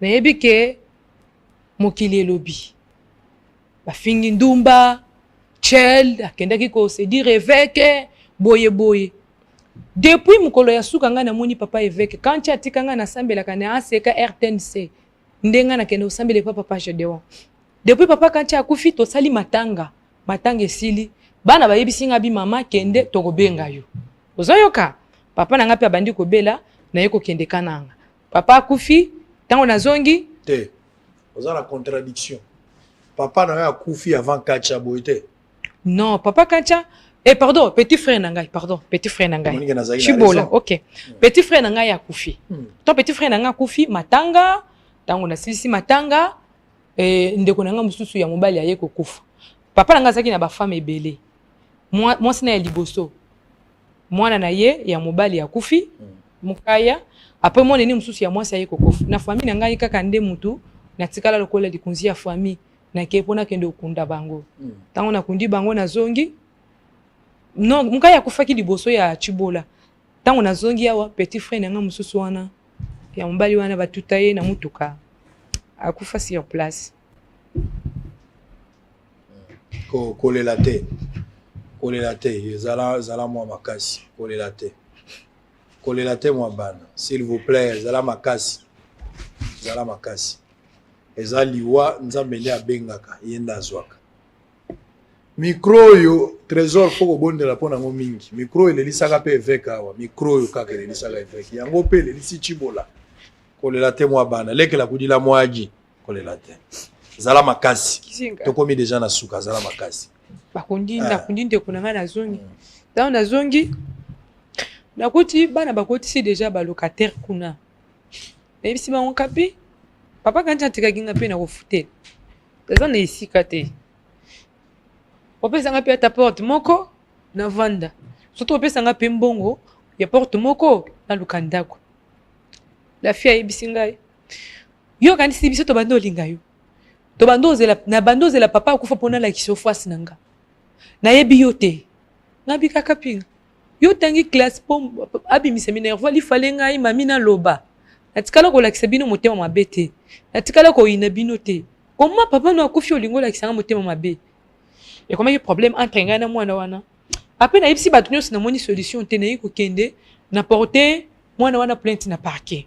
nayebi ke mokili elobi bafingi ndumba chel akendaki kosedire évêque boye depuis mokolo ya suka ngai namoni papa évêque kanti atika ngai nasambelaka na aseka RTNC ndenga nakende osambela papa Gedeon depuis papa kanti akufi tosali matanga esili bana bayebisi nga bi mama kende tokobenga yo ozoyoka papa nanga pe abandi kobela na ye kokende kananga papa akufi Tango nazongi te oza na contradiction papa na ya kufi avant Kacha boite non papa Kacha pardon petit frère nangai pardon petit frère nangai Chibola OK petit frère nangai ya kufi ton petit frère nangai kufi matanga tango na silisi matanga ndeko nanga mususu ya mobali ya yeko kufa papa nanga zaki na ba femme ebele moi sina ya liboso mwana na ye ya mobali ya kufi mukaya après moi neni mususu ya mwasi ya yeko kufa na famille nanga kaka nde mutu na tikala lokola likunzi ya famille na kepona kende okunda bango tango na kundi bango na zongi non mukaya kufa ki liboso ya Chibola tango na zongi awa petit frère nanga mususu wana ya mobali wana batutaye na mutuka akufa sur place kolela te zala mwa makasi kolela te mwa bana s'il vous plaît zala makasi eza liwa nzambe nde abengaka ye nde azwaka micro oyo trésor fo kobondela mpo nango mingi micro oyo elelisaka mpe évêque awa micro oyo kaka elelisaka évêque yango mpe elelisi Chibola kolela te mwa bana lekela kudila mwaji kolela te zala makasi tokomi deja na suka zala makasi bakundi ndeko nanga na zongi tango na zongi nakuti bana bakotisi deja balocataire kuna nayebisi bango kapi papa kanti atikaki nga mpe na kofutela eza na esika te opesanga mpe ata porte moko na vanda surtout opesanga mpe mbongo ya porte moko naluka ndako la fille ayebisi ngai yo kandisi biso tobanda olinga yo na bando ozela papa akufa mpona lakisa ofasi na nga nayebi yo te ngabi kaka pinga yo tangi classe mpo abimisa minervo alifale ngai mami naloba natikala kolakisa bino motema mabe te natikala koyina bino te koma papa no akufi olingo olakisanga motema mabe ekomaki problème entre ngai na mwana wana ape nayebisi bato nyonso namoni solution te nayi kokende na porte mwana wana plainte na parquet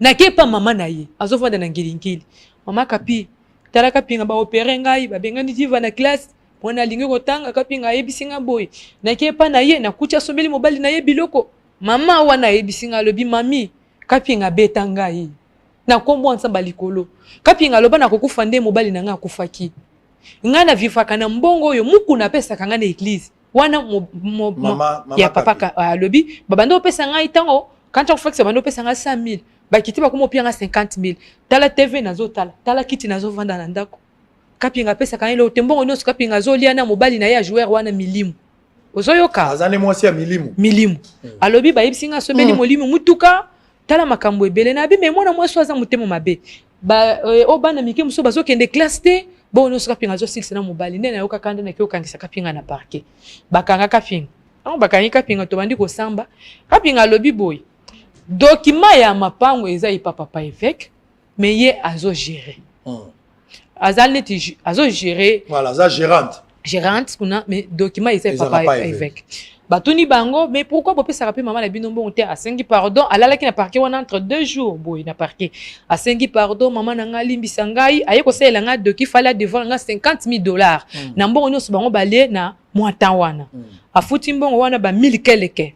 nakepa mama na ye azovanda na ngilingili mama kapi tala kapinga baopere ngai babengani diva na classe mwana alingi kotanga kapinga ayebisi nga boye nakepa na ye nakuti asomeli mobali na ye biloko mama wana ayebisi nga alobi mami kapinga beta ngai na kombo nsamba likolo kapinga aloba na kokufa nde mobali na nga akufaki nga na vivaka na mbongo oyo muku napesaka nga na église wana ya papa alobi babanda opesa ngai tango quand tu fais babanda opesa nga 100 000 bakiti bakoma opia nga 50 000 tala TV nazotala tala kiti nazovanda na ndako kapinga pesa kanile otembongo nyonso kapinga zolia na mobali na ya joueur wana milimu ozoyoka azane mwasi ya milimu alobi bayebisi nga someli molimo mutuka tala makambo ebele na bi me mwana mwasi aza mutemo mabe obana mike muso bazokende classe te bo nyonso kapinga zosilisa na mobali nde nayoka kanda na kiokangisa kapinga na parquet bakanga kapinga bakangi kapinga tobandi kosamba kapinga alobi boy document ya mapango eza ipa papa évêque mais ye azo gérer azalneti azo gérer voilà za gérante kuna mais document eza papa évêque batuni bango mais pourquoi bopesa rappeler maman la bino bon te asengi pardon alalaki na parquet wana entre 2 jours boy na parquet asengi pardon maman na ngali mbisangai aye ko sela nga doki fala devant nga $50,000 na mbongo nyonso bango bale na mwata wana afuti mbongo wana ba 1000 keleke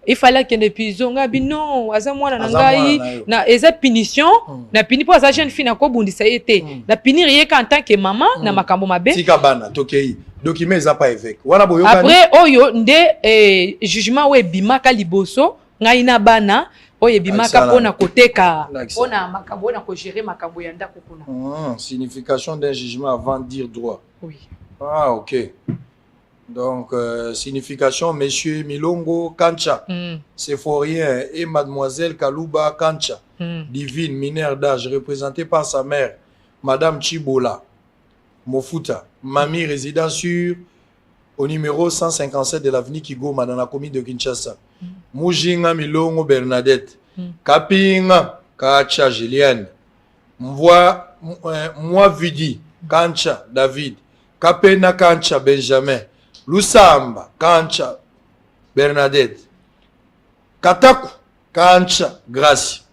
il fallait que ne pisonga bino aza mwana na ngai na eza punition na puni pour sa jeune fille na ko bundisa été la punir ye en tant que maman na makambo mabe tika bana tokei document za pa évêque wana boyo après oyo nde jugement we bimaka liboso ngai na bana oyo bimaka pona koteka pona makambo na ko gérer makambo ya ndako kuna signification d'un jugement avant dire droit oui OK. Donc, signification, Monsieur Milongo Kancha, Séphorien et Mademoiselle Kalouba Kancha, divine, mineure d'âge, représentée par sa mère, Madame Chibola Mofuta, mamie résidant au numéro 157 de l'avenue Kigoma, dans la commune de Kinshasa. Mujinga Milongo Bernadette, Kapinga Kacha Julienne, Moi Vidi Kancha David, Kapena Kancha Benjamin, Lusamba Kancha Bernadette, Kataku Kancha Gracie,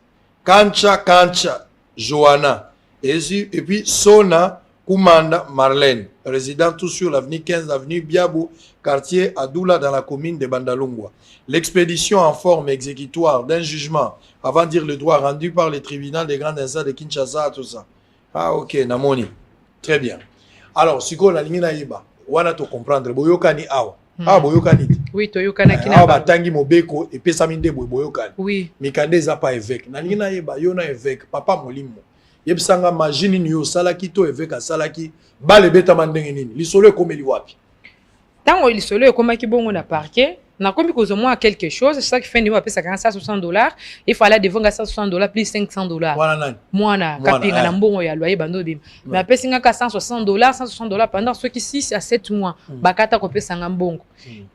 Kancha Joanna, et puis Sona Koumanda Marlène, résident tout sur l'avenue 15 avenue Biabou, quartier Adoula dans la commune de Bandalungwa. L'expédition en forme exécutoire d'un jugement avant de dire le droit rendu par le tribunal des grandes instances de Kinshasa, tout ça. Ah ok, Namoni. Très bien. Alors, si on a ligne on a tout comprendre. Boyokani awa. Ah, boyokani. Oui, toyokana kina. Ah, batangi mobeko et pesaminde boyokani. Oui. Mikande za pas évêque. Na ligne yeba yona évêque, papa molimo. Yebsanga majini niyo salaki to évêque salaki bale beta mandenge nini. Lisolo ekomeli wapi. Tango lisolo ekomaki bongo na parquet. Na komi kozomwa quelque chose, c'est ça qui fait niveau apesa $160. Il fallait devant $160 plus $500. Voilà nani. Mwana kapinga na mbongo ya loyer bando bim. Mais apesi nga $160 pendant ceux qui 6 à 7 mois. Bakata kopesa nga mbongo.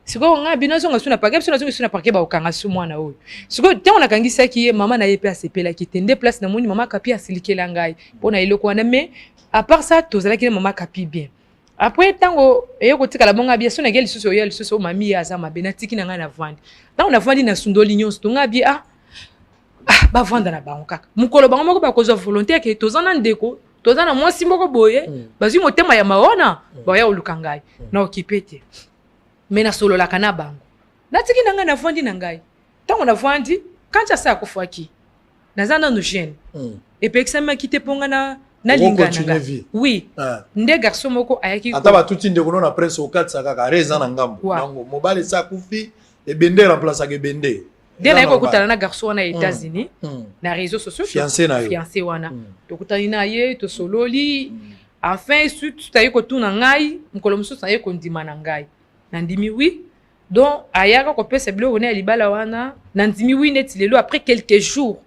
Siko nga binozo nga suna parquet, suna parquet ba okanga su mwana oyo. Siko te on a kangisa ki mama na yepe asepela ki tende place na moni mama kapi asilikela ngai. Pona iloko wana mais à part ça tozala ki mama kapi bien. Après tango eyoko tika la bonga bia sona geli suso yeli suso mami ya zama benatiki na nga na vandi. Tango na vandi na sundoli nyonso to nga bia ba vanda na bango kaka. Mukolo bango moko ba kozo volontaire ke tozana ndeko, tozana mwasi moko boye, bazwi motema ya maona, ba ya olukangai na okipete. Mais na solo la kana bango. Natiki na nga na vandi na ngai. Tango na vandi, kancha sa kofaki. Nazana no jeune. Et puis examen kite ponga na lingana. Oui. Nde garçon moko ayaki. Ataba tuti ndeko na presse au 4 sakaka reza na ngambo. Nango mobile sa kufi e bende remplace ke bende. Dès na yeko kutana na garçon wana États-Unis na réseaux sociaux. Fiancé na yo. Fiancé wana. To kutani na ye to sololi. Enfin surtout tayeko tuna ngai, mukolo mususu tayeko ndima na ngai. Na ndimi oui. Donc ayaka ko pesa biloko na libala wana, na ndimi oui neti lelo après quelques jours.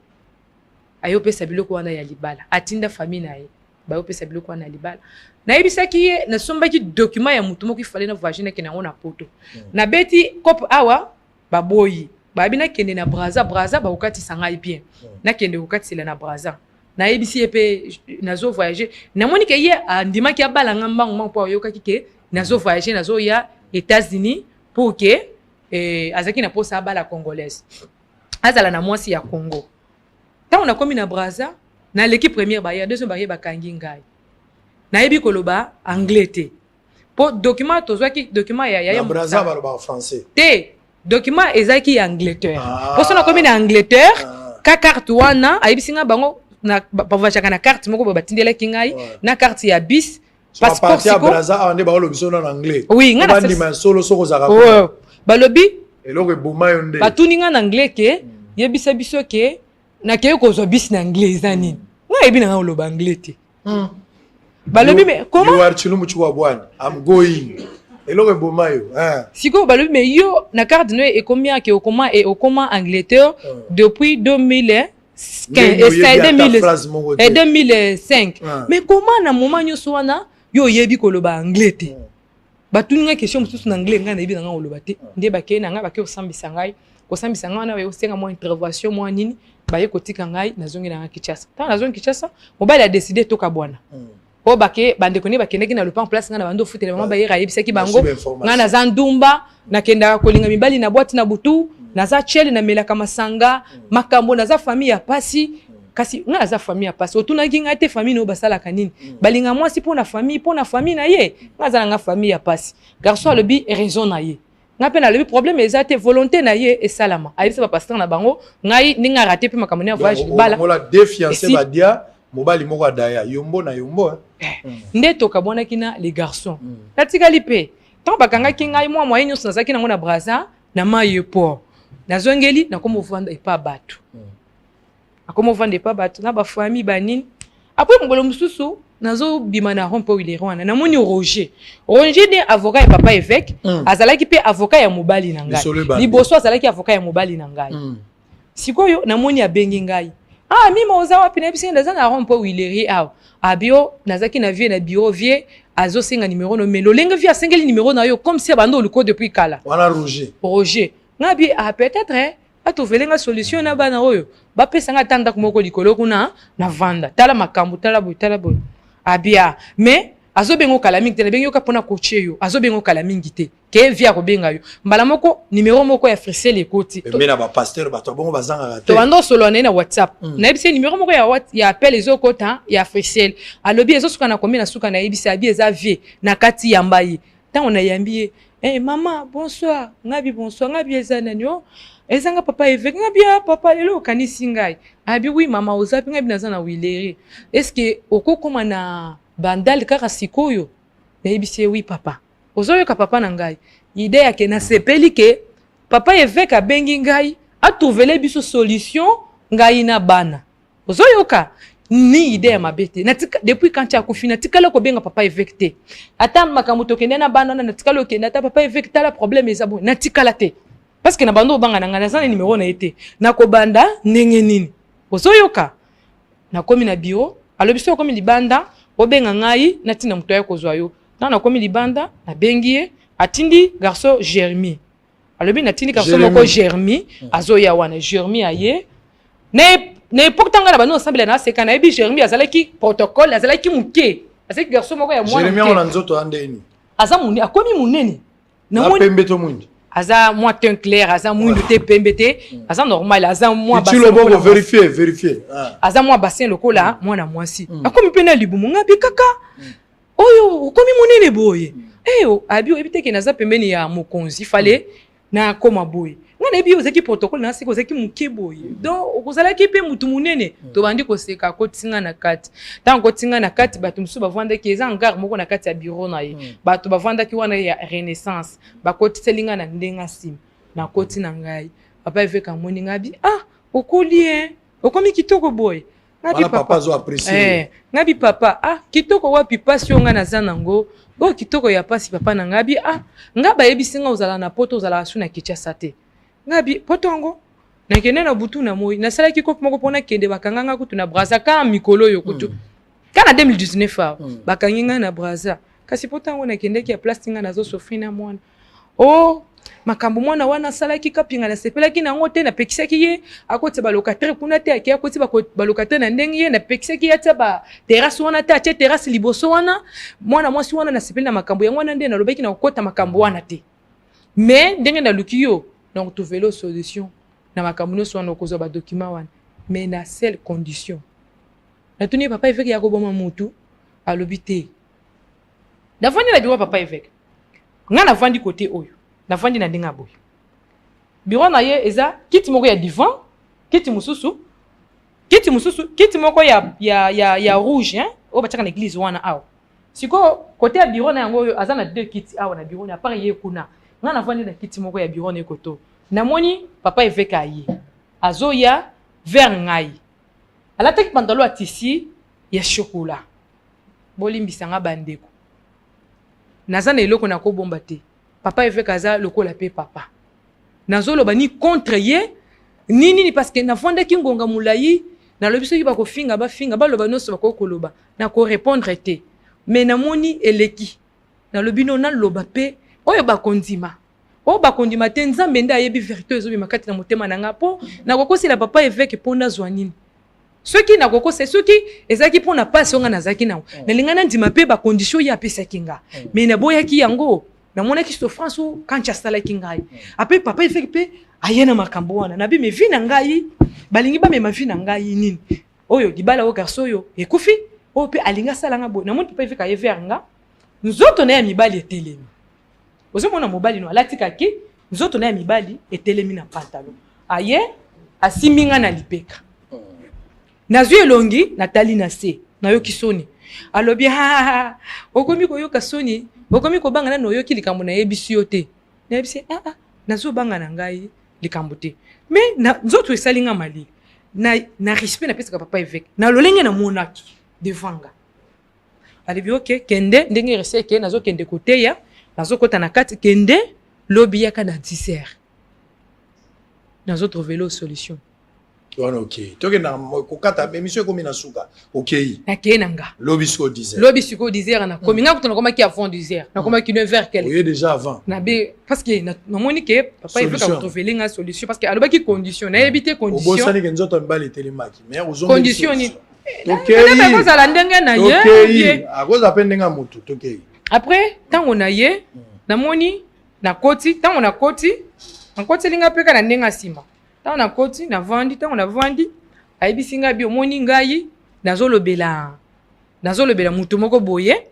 Ayo pesa biloko wana ya libala atinda famille na ye bayo pesa biloko wana ya libala na yebisaki ye na sombaki document ya mutu moko ifale na voyage na kena ngona poto na beti kop awa baboyi babina kende na braza ba ukati sangai bien na kende ukati sila na braza na yebisi epe nazo voyager na moni ke ye andima ki abala ngamba ngamba po yoka kike nazo voyager nazo ya États-Unis pour que azaki na posa abala congolaise azala na mwasi ya Congo. Quand on a commis na Braza, na l'équipe première barrière, deuxième barrière bakangi ngai. Na yebi koloba anglais te. Pour document tozwaki document ya Braza ba français. Te document ezaki ya Angleterre. Pour ça on a commis na Angleterre, ka carte wana ayibisinga bango na bavachaka na carte moko batindela kingai na carte ya bis passeport siko. Braza ande ba lobiso na anglais. Oui, nga na ndima solo soko zaka. Balobi eloko boma yonde. Batuninga na anglais ke yebisa biso ke na keye kozwa bis na anglais nani nga yebi na nga oloba anglais te balobi mais comment you are chilumbu chwa bwana I'm going eloko boma yo siko balobi mais yo na carte no e combien ke okoma Angleterre depuis 2015 et 2005 mais comment na moment nyoso wana yo yebi koloba anglais te batuninga question mususu na anglais nga na yebi na nga oloba te nde bakeye na nga bakeye osambisa ngai kosambisa nga wana osenga mo intervention mo nini baye kotika ngai nazongi na Kinshasa. Tant nazongi Kinshasa, mobile a décidé toka bwana. O bake bande koni bakendeki na le plan place nga na bando futele mama baye rayebisaki bango nga na zandumba na kenda kolinga mibali na boîte na butu na za chele na melaka masanga makambo na za famille ya pasi kasi nga za famille ya pasi otuna kinga te famille no basala kanini balinga mwasi pona famille na ye nga za nga famille ya pasi garçon le bi raison na ye nga pe na le problème ezate volonté na ye et salama ayisa ba pasteur na bango ngai ninga raté pe makamoni ya voyage bala mola défiancé badia mobali moko daya yombo na yombo nde toka bona kina les garçons natikali pe tant bakanga kinga moi moyen nyonso nazaki nango na Braza na maye port nazongeli na komo vendre et pas batu akomo vendre pas batu na ba famille banini après mongolo mususu nazo bimana rompo ile rwana na moni Roger ne avocat ya papa évêque azalaki pe avocat ya mobali na ngai liboso azalaki avocat ya mobali na ngai sikoyo na moni abengi ngai mima oza wapi na bisinga ndaza na rompo ile abio nazaki na vie na bureau vie azo singa numéro no melo lenga vie asengeli numéro na yo comme si bando le code depuis kala wana Roger ngabi peut-être atovelenga solution na bana oyo bapesanga tanda kumoko likolo kuna na vanda tala makambo tala boy abia mais azo bengo kala mingi te na bengo kapona coacher yo azo bengo kala mingi te ke via ko benga yo mbala moko numéro moko ya Frisel ekoti mais na ba pasteur ba to bongo bazanga te to bando solo na WhatsApp na yebisi numéro moko ya appel ezokota ya Frisel alobi ezosuka na kombi na suka na yebisi abi eza vie na kati ya mbayi tant on a yambi maman bonsoir ngabi bonsoir ngabi eza nani yo ezanga papa évêque ngabi papa lelo kanisi ngai abi oui mama ozapi ngabi nazana wileri est-ce que okokoma na bandal kaka sikoyo nayebisi oui papa ozoyoka papa na ngai ide yake nasepeli ke papa évêque abengi ngai atrouvele biso solution ngai na bana ozoyoka ni ide ya mabete depuis quand tu as confiné tikala ko benga papa évêque te ata makambo tokende na bana na tikala okende ata papa évêque tala problème ezabo na tikala te parce que na bando banga na ngana sana numéro na été na ko banda ndenge nini ozoyoka na komi na bureau alobiso komi libanda obenga ngai na tina muto ya kozwa yo na komi libanda na bengie atindi garçon Jeremy alobi na tindi garçon moko Jeremy azoya wana Jeremy aye ne pourtant na bano ensemble na seka na ebi Jeremy azalaki protocole azalaki muke azalaki garçon moko ya mwana Jeremy on nzoto andeni azamundi akomi munene na pembe to mundi aza moi teint clair aza mwindu te pembe te aza normal aza moi bassin tu le vérifier aza moi bassin lokola mwana mwasi akomi pena libumu ngabi kaka oyo okomi munene boye abi ebite ke naza pembeni ya mokonzi fale na koma boye ngana ebi ozaki protocole na siko ozaki muke boye donc okozalaki pe mutu munene to bandi ko seka ko tinga na kati tango tinga na kati batu musu bavanda ki eza ngar moko na kati ya bureau na ye batu bavanda ki wana ya renaissance bakotiselinga na ndenga sim na koti na ngai papa eveka moni ngabi okoli okomi kitoko boye ngabi papa zo apprécier ngabi papa kitoko wapi pasi onga na zanango bo kitoko ya pasi papa na ngabi ngaba yebisinga ozala na poto ozala su na Kinshasa te ngabi potongo na kende na butu na moi na sala ki kopo moko pona kende bakanganga kutu na Brazza ka mikolo yo kutu kana 2019 bakanginga na Brazza kasi potongo na kende ki ya plastinga nazo sofina mwana makambo mwana wana sala ki kapinga na sepela ki na ngote na pekisaki ye akoti ba locataire kuna te akia akoti ba locataire na ndenge ye na pekisaki ya taba terrasse wana te atia terrasse liboso wana mwana mwasi wana na sepela na makambo ya mwana nde na lobeki na kokota makambo wana te mais ndenge na lukiyo donc tu vélo solution na makambo no so na kozo ba document wana mais na seule condition na tuni papa évêque ya ko boma mutu alobi te na vandi na biwa papa évêque nga na vandi côté oyo na vandi na ndinga boy bureau na ye eza kiti moko ya divan kiti mususu kiti moko ya rouge o bataka na église wana awo siko côté ya bureau na yango aza na deux kiti awa na bureau na part ye kuna nga na vandi na kiti moko ya bureau na koto na moni papa évêque aye azoya vers ngai alataki pantalon ya tissu ya chocolat bolimbisanga bandeko naza na eloko na kobomba te papa évêque aza lokola pe papa nazoloba ni contre ye nini parce que na fondaki ngonga mulai na lobiso ki bakofinga bafinga baloba noso bakokoloba na ko répondre te mais na moni eleki na lobino na loba pe oyo bakondima bakondima te nzambe nda yebi vérité ezobi makati na motema na ngapo na kokosi la papa évêque pona zwanini soki na kokosi soki ezaki pona passe onga nazaki na lingana ndima pe ba condition ya pesa kinga mais na boyaki yango na mona ki souffrance quand tu sala kinga après papa évêque pe ayena makambo wana na bi me vi na ngai balingi ba me ma vi na ngai nini oyo dibala o garçon yo ekufi o pe alinga sala ngabo na mona papa évêque ayevernga nzoto na ya mibali etelemi ozomona mobali no alatika ki nzoto na ya mibali etelemi na pantalon aye asiminga na lipeka nazwi elongi natali na se nayoki soni alobi okomi koyoka soni okomi kobanga na noyoki likambo na yebisi yo te nayebisi nazobanga na ngai likambo te mais nzoto esalinga mali na respect na pesaka papa évêque na lolenge na monaki devanga alebi ok kende ndenge reseke nazokende koteya nazokota na kati kende lobi yaka na 10h nazotrouver lo solution wana ok tokenda kokata émission ekomi na suka ok nakeye na nga lobi siko 10h lobi siko 10h na komi nga kutana komaki avant 10h na komaki 9h quel oui déjà avant na be parce que na moni ke papa il faut trouver nga solution parce que alobaki condition na ebité condition obosani ke nzoto mbali telemaki mais condition ni kozala ndenge na ye akoza ndenga motu tokei après ntango na ye namoni nakoti ntango nakoti linga peka na ndenga nsima ntango nakoti navandi ntango navandi ayebisi ngai bi omoni ngai nazolobela mutu moko boye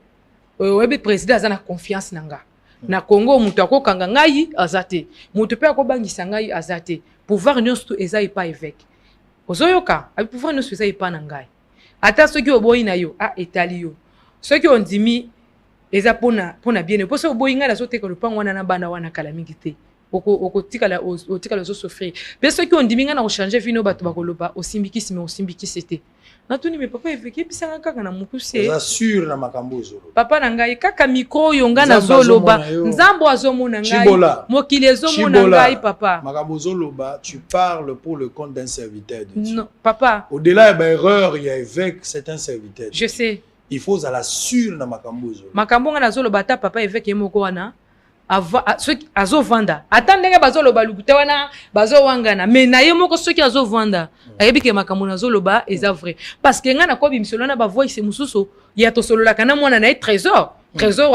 oyebi président aza na confiance na nga na Congo mutu akokanga ngai aza te mutu mpe akobangisa ngai aza te pouvoir nyonso eza epa évêque ozoyoka abi pouvoir nyonso eza epa na ngai ata soki oboyi na yo etali yo soki ondimi eza pona bien po so oboyi ngai nazoteka lopango wana na bana wana kala mingi te otikala ozosofrir mpe soki ondimi ngai na kochange vino bato bakoloba osimbikisi te natuni me papa évêque ebisanga kaka na mokuse sûr na makambo ozoloba papa na ngai kaka mikro oyo ngai nazoloba nzambo azomona ngai mokili ezomona ngai papa makambo ozoloba tu parles pour le compte d'un serviteur de Dieu non papa au-delà de erreur il y a évêque c'est un serviteur je sais il faut ala sûr na makambo ozoloba makambo ngai nazoloba ata papa évêque moko wana soki azovanda ata ndenge bazoloba lukuta wana bazowangana me na ye moko soki azovanda ayebi ke makambo nazoloba eza vrai parce que ngai nakobi misolo na bavoice mosusu ya tosololaka na mwana na ye trésor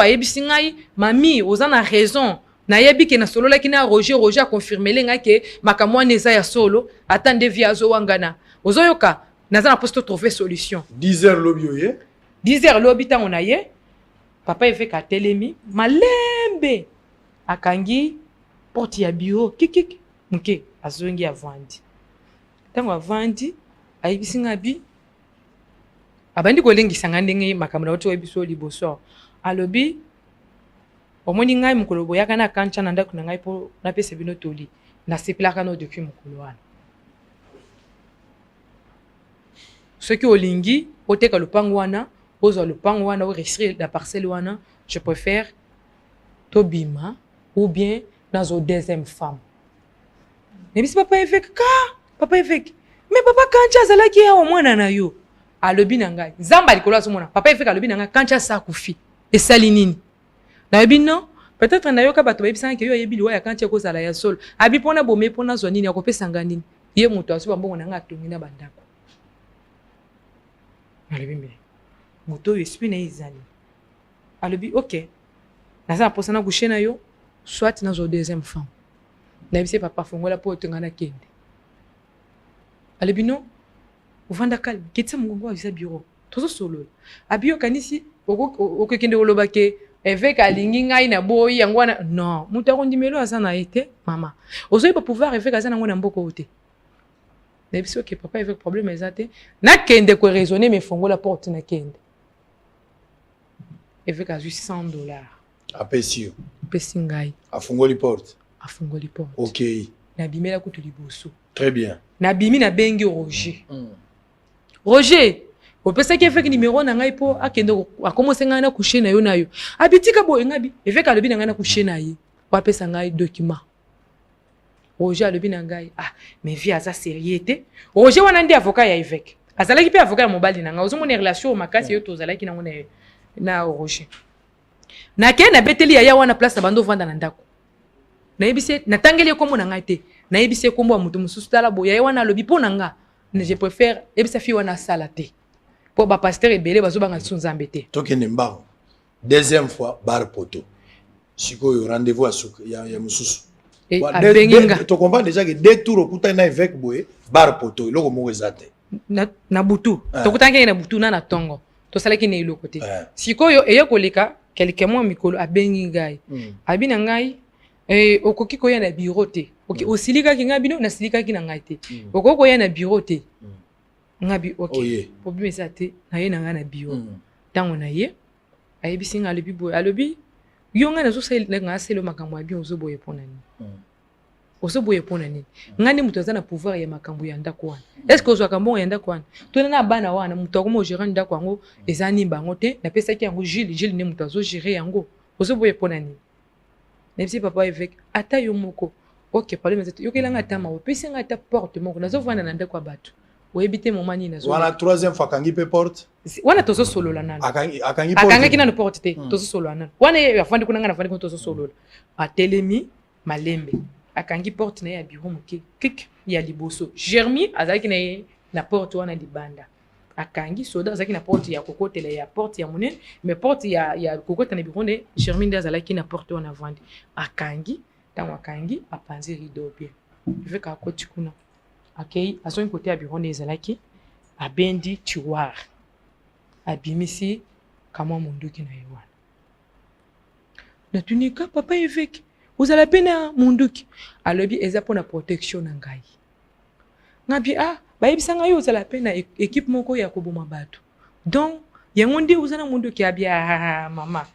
ayebisi ngai mami oza na raison nayebi ke nasololaki na roger akonfirmele ngai ke makambo wana eza ya solo ata nde vi azowangana ozoyoka naza na poste trouver solution 10h lobi oye 10h lobi ntango na ye papa évêque atelemi malembe akangi porte ya bureau kikik muke azongi avandi ntango avandi ayebisi nga bi abandi kolengisa nga ndenge makambo na oti oyebiso liboso alobi omoni ngai mokolo boyaka na kancha na ndako na ngai mpo napesa bino toli nasepelaka no depuis mokolo wana soki olingi oteka lopango wana ozwa lopango wana oresire la parcelle wana je préfère tobima ou bien dans une deuxième femme. Mais papa évêque, papa évêque. Mais papa quand tu as là qui est au moins na yo. A lobi nanga. Zamba likolo azomona. Papa évêque a lobi nanga quand tu as ça kufi. Et salinini. Na lobi non. Peut-être na yo ka bato bayebisa ke yo yebi liwa ya quand tu as kozala ya sol. Abi pona bomé pona zonini akopesa nganini. Ye muto aso mbongo nanga atongi na bandako. Na lobi me. Muto esprit na izali. A lobi OK. Na za posana coucher na yo. Soit dans une deuxième femme. N'abissez papa fongola pour te ngana kende. Alebino, uvanda calme, kitsa mungu wa bureau. Tozo solo. Abio kanisi okokende olobake évêque alingi ngai na boyi yangwana non, mutu akondimelo aza na été mama. Ozoyi pa pouvoir évêque aza nango na mboko ote. N'abissez que papa évêque problème ezate. Na kende ko raisonner mais fongola porte na kende. Évêque a juste $100. Apesio. Pesingai. Afungoli porte. OK. Nabimela kutu liboso. Très bien. Nabimi na bengi Roger. Roger, opesa ki efeki numéro na ngai po akende akomosa ngai na coucher na yo. Abitika bo ngabi, efeki alobi na ngai na coucher na ye. Wapesa ngai document. Roger alobi na ngai, mais vie aza sérieux. Roger wana ndi avocat ya évêque. Azalaki pe avocat ya mobali na ngai. Ozomona relation makasi yo tozalaki na ngona na Roger. Na ke na beteli ya wana place na bando vanda na ndako. Na yebise na tangeli kombo na ngai te. Na yebise kombo ya mutu mususu tala boya wana lobi pona nga. Je préfère yebisa fi wana sala te. Po ba pasteur ebele bazo banga sunzambe te. Tokende mbango. Deuxième fois bar poto. Sikoyo rendez-vous ya mususu. Tu comprends déjà que deux tours okuta na évêque boye bar poto iloko moko ezate. Na butu. Tokutanga na butu na tongo. To salaki ne iloko te. Sikoyo eyokoleka quelqu'un moi mikolo abengi ngai abina ngai okoki koya na bureau te osilika ki ngai bino na silika ki na ngai te okoko koya na bureau te ngabi OK problème ça te na ye na ngai na bureau tango na ye ayebisi ngai alobi boy alobi yo ngai nazo sel nga selo makambo abi ozo boye pona ni ozo boye pona ni ngani muto za na pouvoir ya makambo ya ndako wana est-ce que ozo kambo ya ndako wana tona na bana wana muto ko mo gérer ndako yango ezani bango te na pesa ki yango Gilles ne muto azo gérer yango ozo boye pona ni nepsi papa évêque ata yo moko OK problème c'est yo kelanga tama o pesa ngata porte moko nazo vana na ndako bato oyebite momani nazo wana troisième fois kangi pe porte wana tozo solola nana akangi porte akanga kina no porte te tozo solola nana wana yafandi kuna ngana fandi ko tozo solola atelemi malembe akangi porte na ya bureau moke kik ya liboso Jeremy azaki na porte wana libanda akangi soda azaki na porte ya kokotela ya porte ya monene mais porte ya kokotela na biro ne Germaine nde azalaki na porte wana vandi akangi ntango akangi apanzi rideau bien avec akoti kuna akei azongi kote ya biro ne ezalaki abendi tiroir abimisi kamwa munduki na ye wana natunika papa évêque ozala pe na munduki alobi eza mpona protection na ngai ngabi bayebisa ngai ozala pe na équipe moko ya koboma bato donc yango nde oza na munduki abia mama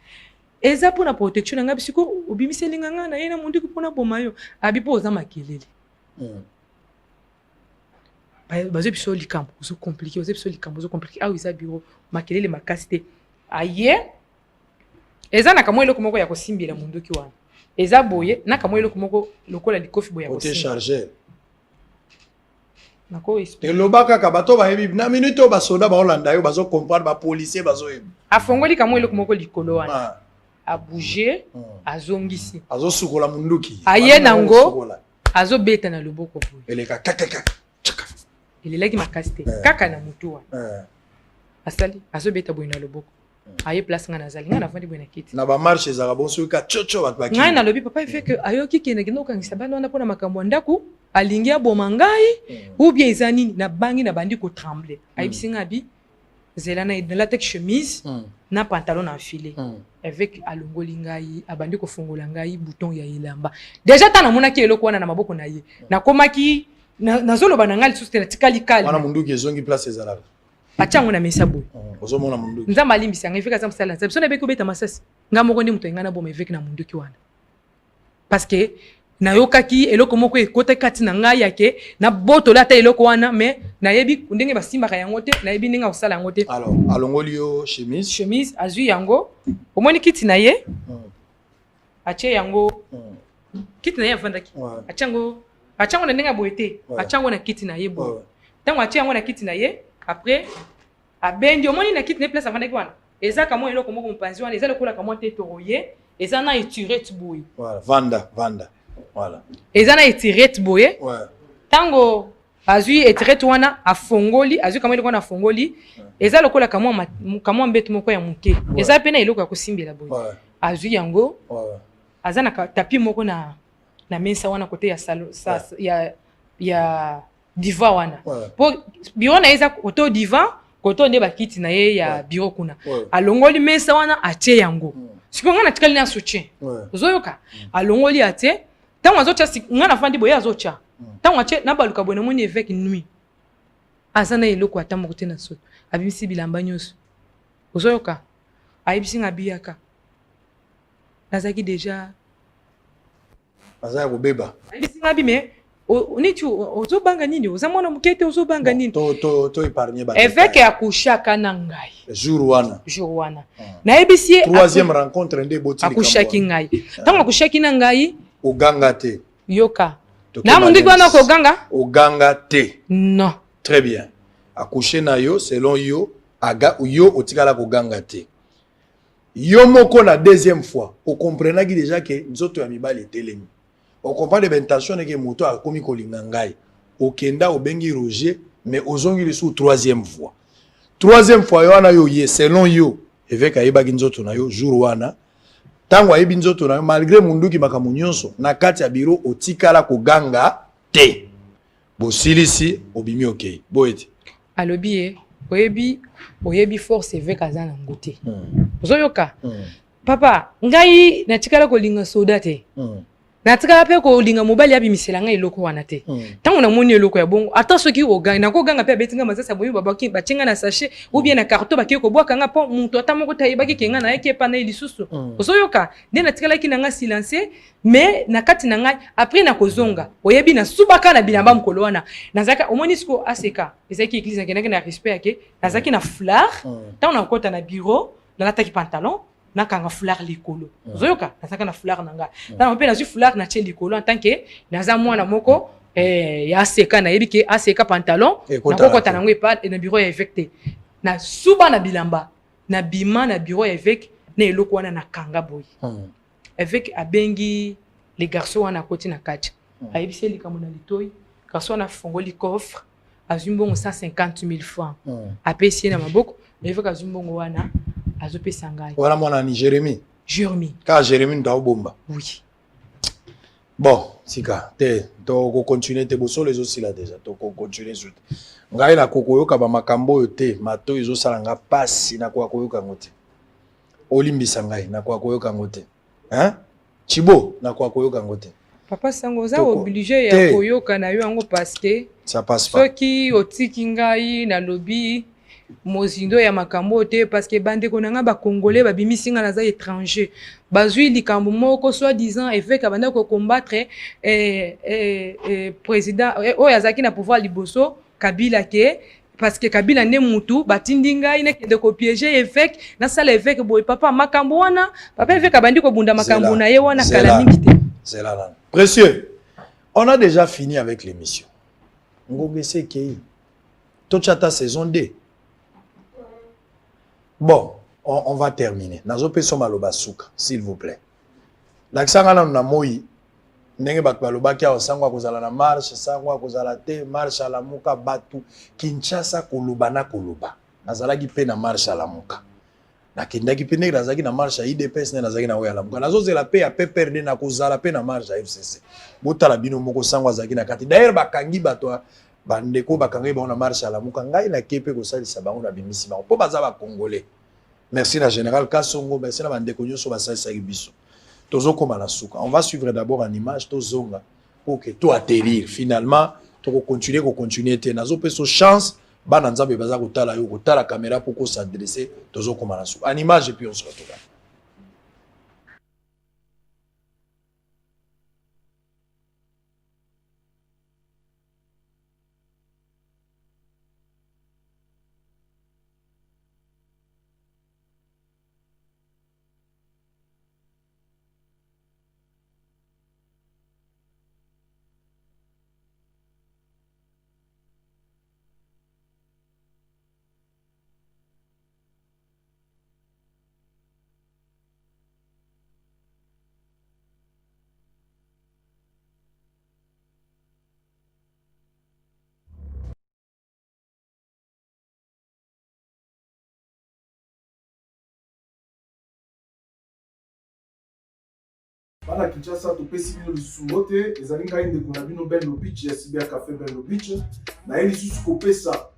eza mpona protection na ngai bisiko obimiselinga ngai na ye na munduki mpona boma yo abi mpo oza makelele bazo biso likambo ozo compliqué awa eza biro makelele makasi te aye eza na kamwa eloko moko ya kosimbila munduki wana eza boye na kamwa eloko moko lokola likofi boye ya kosimbila eloba kaka bato bayebi na minute oyo basoda baolanda yo bazocomprendre bapolisier bazoyeba afongoli kamwa eloko moko likolo wana abouge azongisi azosukola munduki aye nango azobeta na loboko boye eleka kakaka elelaki makasi te kaka na mutu wana asali azobeta boye na loboko aye place nga nazali nga navandi boye na kiti na bamarche ezaka bonso ka chocho bato baki ngai nalobi papa efe ke ayoki kende okangisa bana wana mpona makambo ya ndako alingi aboma ngai ou bien eza nini nabangi na bandi kotremble ayebisi nga abi zela na latex chemise na pantalon na enfilé avec alongoli ngai abandi kofongola ngai bouton ya elamba déjà ta namonaki eloko wana na maboko na ye nakomaki nazoloba na ngai lisusu te natikali kali wana munduki ezongi place ezalaka atiango na mesa boye ozomona munduki nzambe alimbisi yango efeki aza mosala nzambe so nayebeki obeta masasi nga moko nde moto engai na boma eveki na munduki wana parce que nayokaki eloko moko ekota kati na ngai yake na botola ata eloko wana mais nayebi ndenge basimbaka yango te nayebi ndenge akosala yango te alors alongoli yo chemise azwi yango omoni kiti na ye atie yango kiti na ye avandaki atiango na ndenge ya boye te atiango na kiti na ye boye ntango atie yango na kiti na ye après abendi omoni na kiti na ye place avandaki wana eza kamwa eloko moko mopanzi wana eza lokola kamwa te toroye eza na etirete boye vanda voilà eza na etirete boye ntango azwi etirete wana afongoli azwi kamwa eloko wana afongoli eza lokola kamwa mbeto moko ya moke eza pe na eloko ya kosimbela boye azwi yango aza na tapi moko na mesa wana kote ya salon ya divan wana po biro na ye eza koto divan koto nde bakiti na ye ya biro kuna alongoli mesa wana atie yango sikoyo nga natikali na soutien ozoyoka alongoli atie ntango azotya nga nafandi boye azotya ntango atie nabaluka boye namoni évêque nuit aza na eloko ata moko te na soto abimisi bilamba nyonso ozoyoka ayebisi nga biyaka nazalaki déjà aza ya kobeba ayebisi nga bi me niti ozobanga nini oza mwana moke te ozobanga nini to épargner ba évêque akushaka na ngai jour wana nayebisi ye troisième rencontre nde boti akushaki ngai ntango akushaki na ngai oganga te yoka na munduki wana oganga te non très bien akushe na yo selon yo yo otikala koganga te yo moko na deuxième fois okomprenaki déjà que nzoto ya mibali etelemi okomprendre l'intention que moto akomi kolinga ngai okenda obengi Roger mais ozongi lisu troisième fois yo wana yo ye selon yo évêque ayebaki nzoto na yo jour wana tango ayebi nzoto na yo malgré munduki makambo nyonso na kati ya biro otikala koganga te bosilisi obimi okei boyeti alobi ye oyebi force évêque aza na ngo te ozoyoka papa ngai natikala kolinga soda te natikala pe kolinga mobali abimisela ngai eloko wana te ntango namoni eloko ya bongo ata soki oganga nakoganga pe abetinga masasa boyi babaki batinga na sachet ou bien na carton baki kobwaka nga mpo moto ata moko tayebaki kenga na yeke epa na ye lisusu ozoyoka nde natikalaki na ngai silencieux mais na kati na ngai après nakozonga oyebi nasubaka na bilamba mokolo wana nazalaki omoni siko aseka ezalaki église nakendaki na respect yake nazalaki na foulard ntango nakota na bureau nalataki pantalon nakanga foulard likolo ozoyoka nazalaka na foulard na ngai ntango mpe nazwi foulard natie likolo en tant que naza mwana moko ya aseka nayebi ke aseka pantalon nakokota nango epa na bureau ya évêque te nasuba na bilamba na bima na bureau ya évêque na eloko wana nakanga boye évêque abengi les garçons wana akoti na kati ayebisi likambo na litoi garçon wana afongoli coffre azumbongo 150 000 francs apesi na maboko mais faut azumbongo wana azopesa ngai wana mwana ni Jérémy ka Jérémy ndo bomba oui bon sika te to continuer te boso les aussi là déjà to continuer sur ngai na kokoyoka ba makambo te mato izo salanga pasi na kwa koyoka ngote olimbisa ngai na kwa koyoka ngote hein Chibo na kwa koyoka ngote papa sango za obligé ya koyoka na yo ngo parce que ça passe pas soki otiki ngai na lobby mozindo ya makambo te parce que bande konanga ba congolais ba bimisinga na za étranger bazui likambo moko soit disant évêque abanda ko combattre président oyazaki na pouvoir liboso Kabila ke parce que Kabila ne mutu batindi ngai ne de ko piéger évêque na sala évêque boy papa makambo wana papa évêque abandi ko bunda makambo na ye wana kala mingi te c'est là précieux on a déjà fini avec l'émission ngongese kei tochata saison 2. Bon, on va terminer. Nazope soma loba suka, s'il vous plaît. L'aksanga na moi, ndenge batu baloba kia osangwa kozala na marche, sangwa kozala te, marche ala muka batu, Kinshasa koloba na koloba. Nazalaki pe na marche ala muka. Na kindaki pe ndenge nazalaki na marche IDPS ne nazalaki na oya la muka. Nazozela pe ya pe perde na kozala pe na marche FCC. Botala bino moko sangwa zaki na kati. D'ailleurs bakangi bato bandeko bakangi ba na marche ala muka ngai na kepe ko salisa bango na bimisi ba po baza ba congolais. Merci la général Kassongo, merci la bandeko nyoso ba salisa biso. Tozo koma na suka. On va suivre d'abord en image tozonga pour que tout atterrir finalement to continuer te nazo peso chance bana nzambe baza kotala yo kotala caméra pour ko s'adresser tozo koma na suka. En image et puis on se retrouve. Bana Kinshasa topesi bino lisusu mbote ezali ngai ndeko na bino Benno Beach ya Cyber Café Benno Beach na ye lisusu kopesa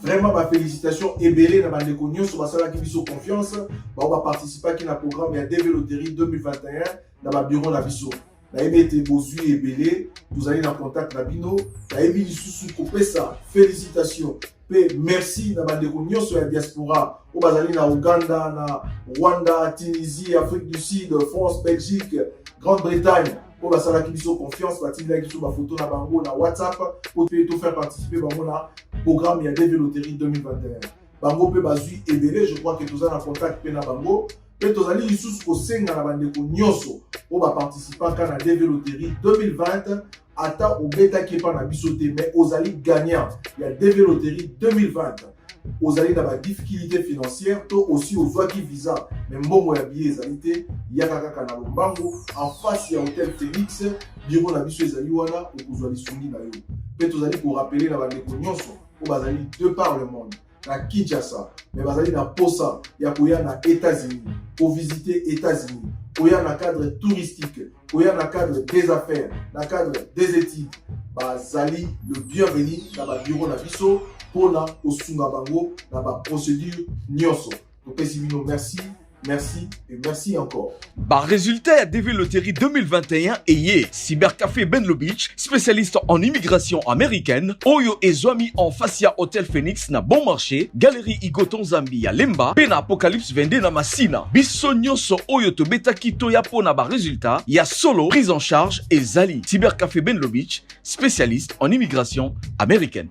vraiment ba félicitations ebele na bandeko nyonso basalaki biso confiance ba participaki na programme ya DV Loterie 2021 na ba bureau na biso na yebi ete bozwi ebele tozali na contact na bino na yebi lisusu kopesa félicitations pe merci na bandeko nyonso ya diaspora o bazali na Uganda na Rwanda Tunisie Afrique du Sud France Belgique Grande-Bretagne pour la salle qui biso confiance batili like sur ma photo na bango na WhatsApp pour tout faire participer bango na programme ya DV Loterie 2021 bango pe bazui ebele je crois que tous en contact pe na bango pe tozali lisusu ko senga na bandeko nyonso pour ba participer na DV Loterie 2020 ata obeta ki pa na biso te mais ozali gagnant ya DV Loterie 2020 ozali na ba difficulté financière to aussi ozwaki visa mais mbongo ya billet ezali te yaka kaka na lombango en face ya hôtel Félix bureau na biso ezali wana okozwa lisungi na yo pe tozali ko rappeler na bandeko nyonso o bazali de par le monde na Kinshasa mais bazali na posa ya koya na États-Unis pour visiter États-Unis koya na cadre touristique koya na cadre des affaires na cadre des études bazali le bienvenu na ba bureau na biso pona osunga bango na ba procédure nyonso topesi bino merci merci et merci encore. Par résultat à DV Loterie 2021 ayé Cybercafé Benno Beach, spécialiste en immigration américaine, Oyo et Zwami en Facia Hotel Phoenix na bon marché, Galerie Igoton Zambia Lemba, Pena Apocalypse Vende na Masina, Bissonyo so Oyo to beta kito ya pona ba résultat, ya solo prise en charge et Zali. Cybercafé Benno Beach, spécialiste en immigration américaine.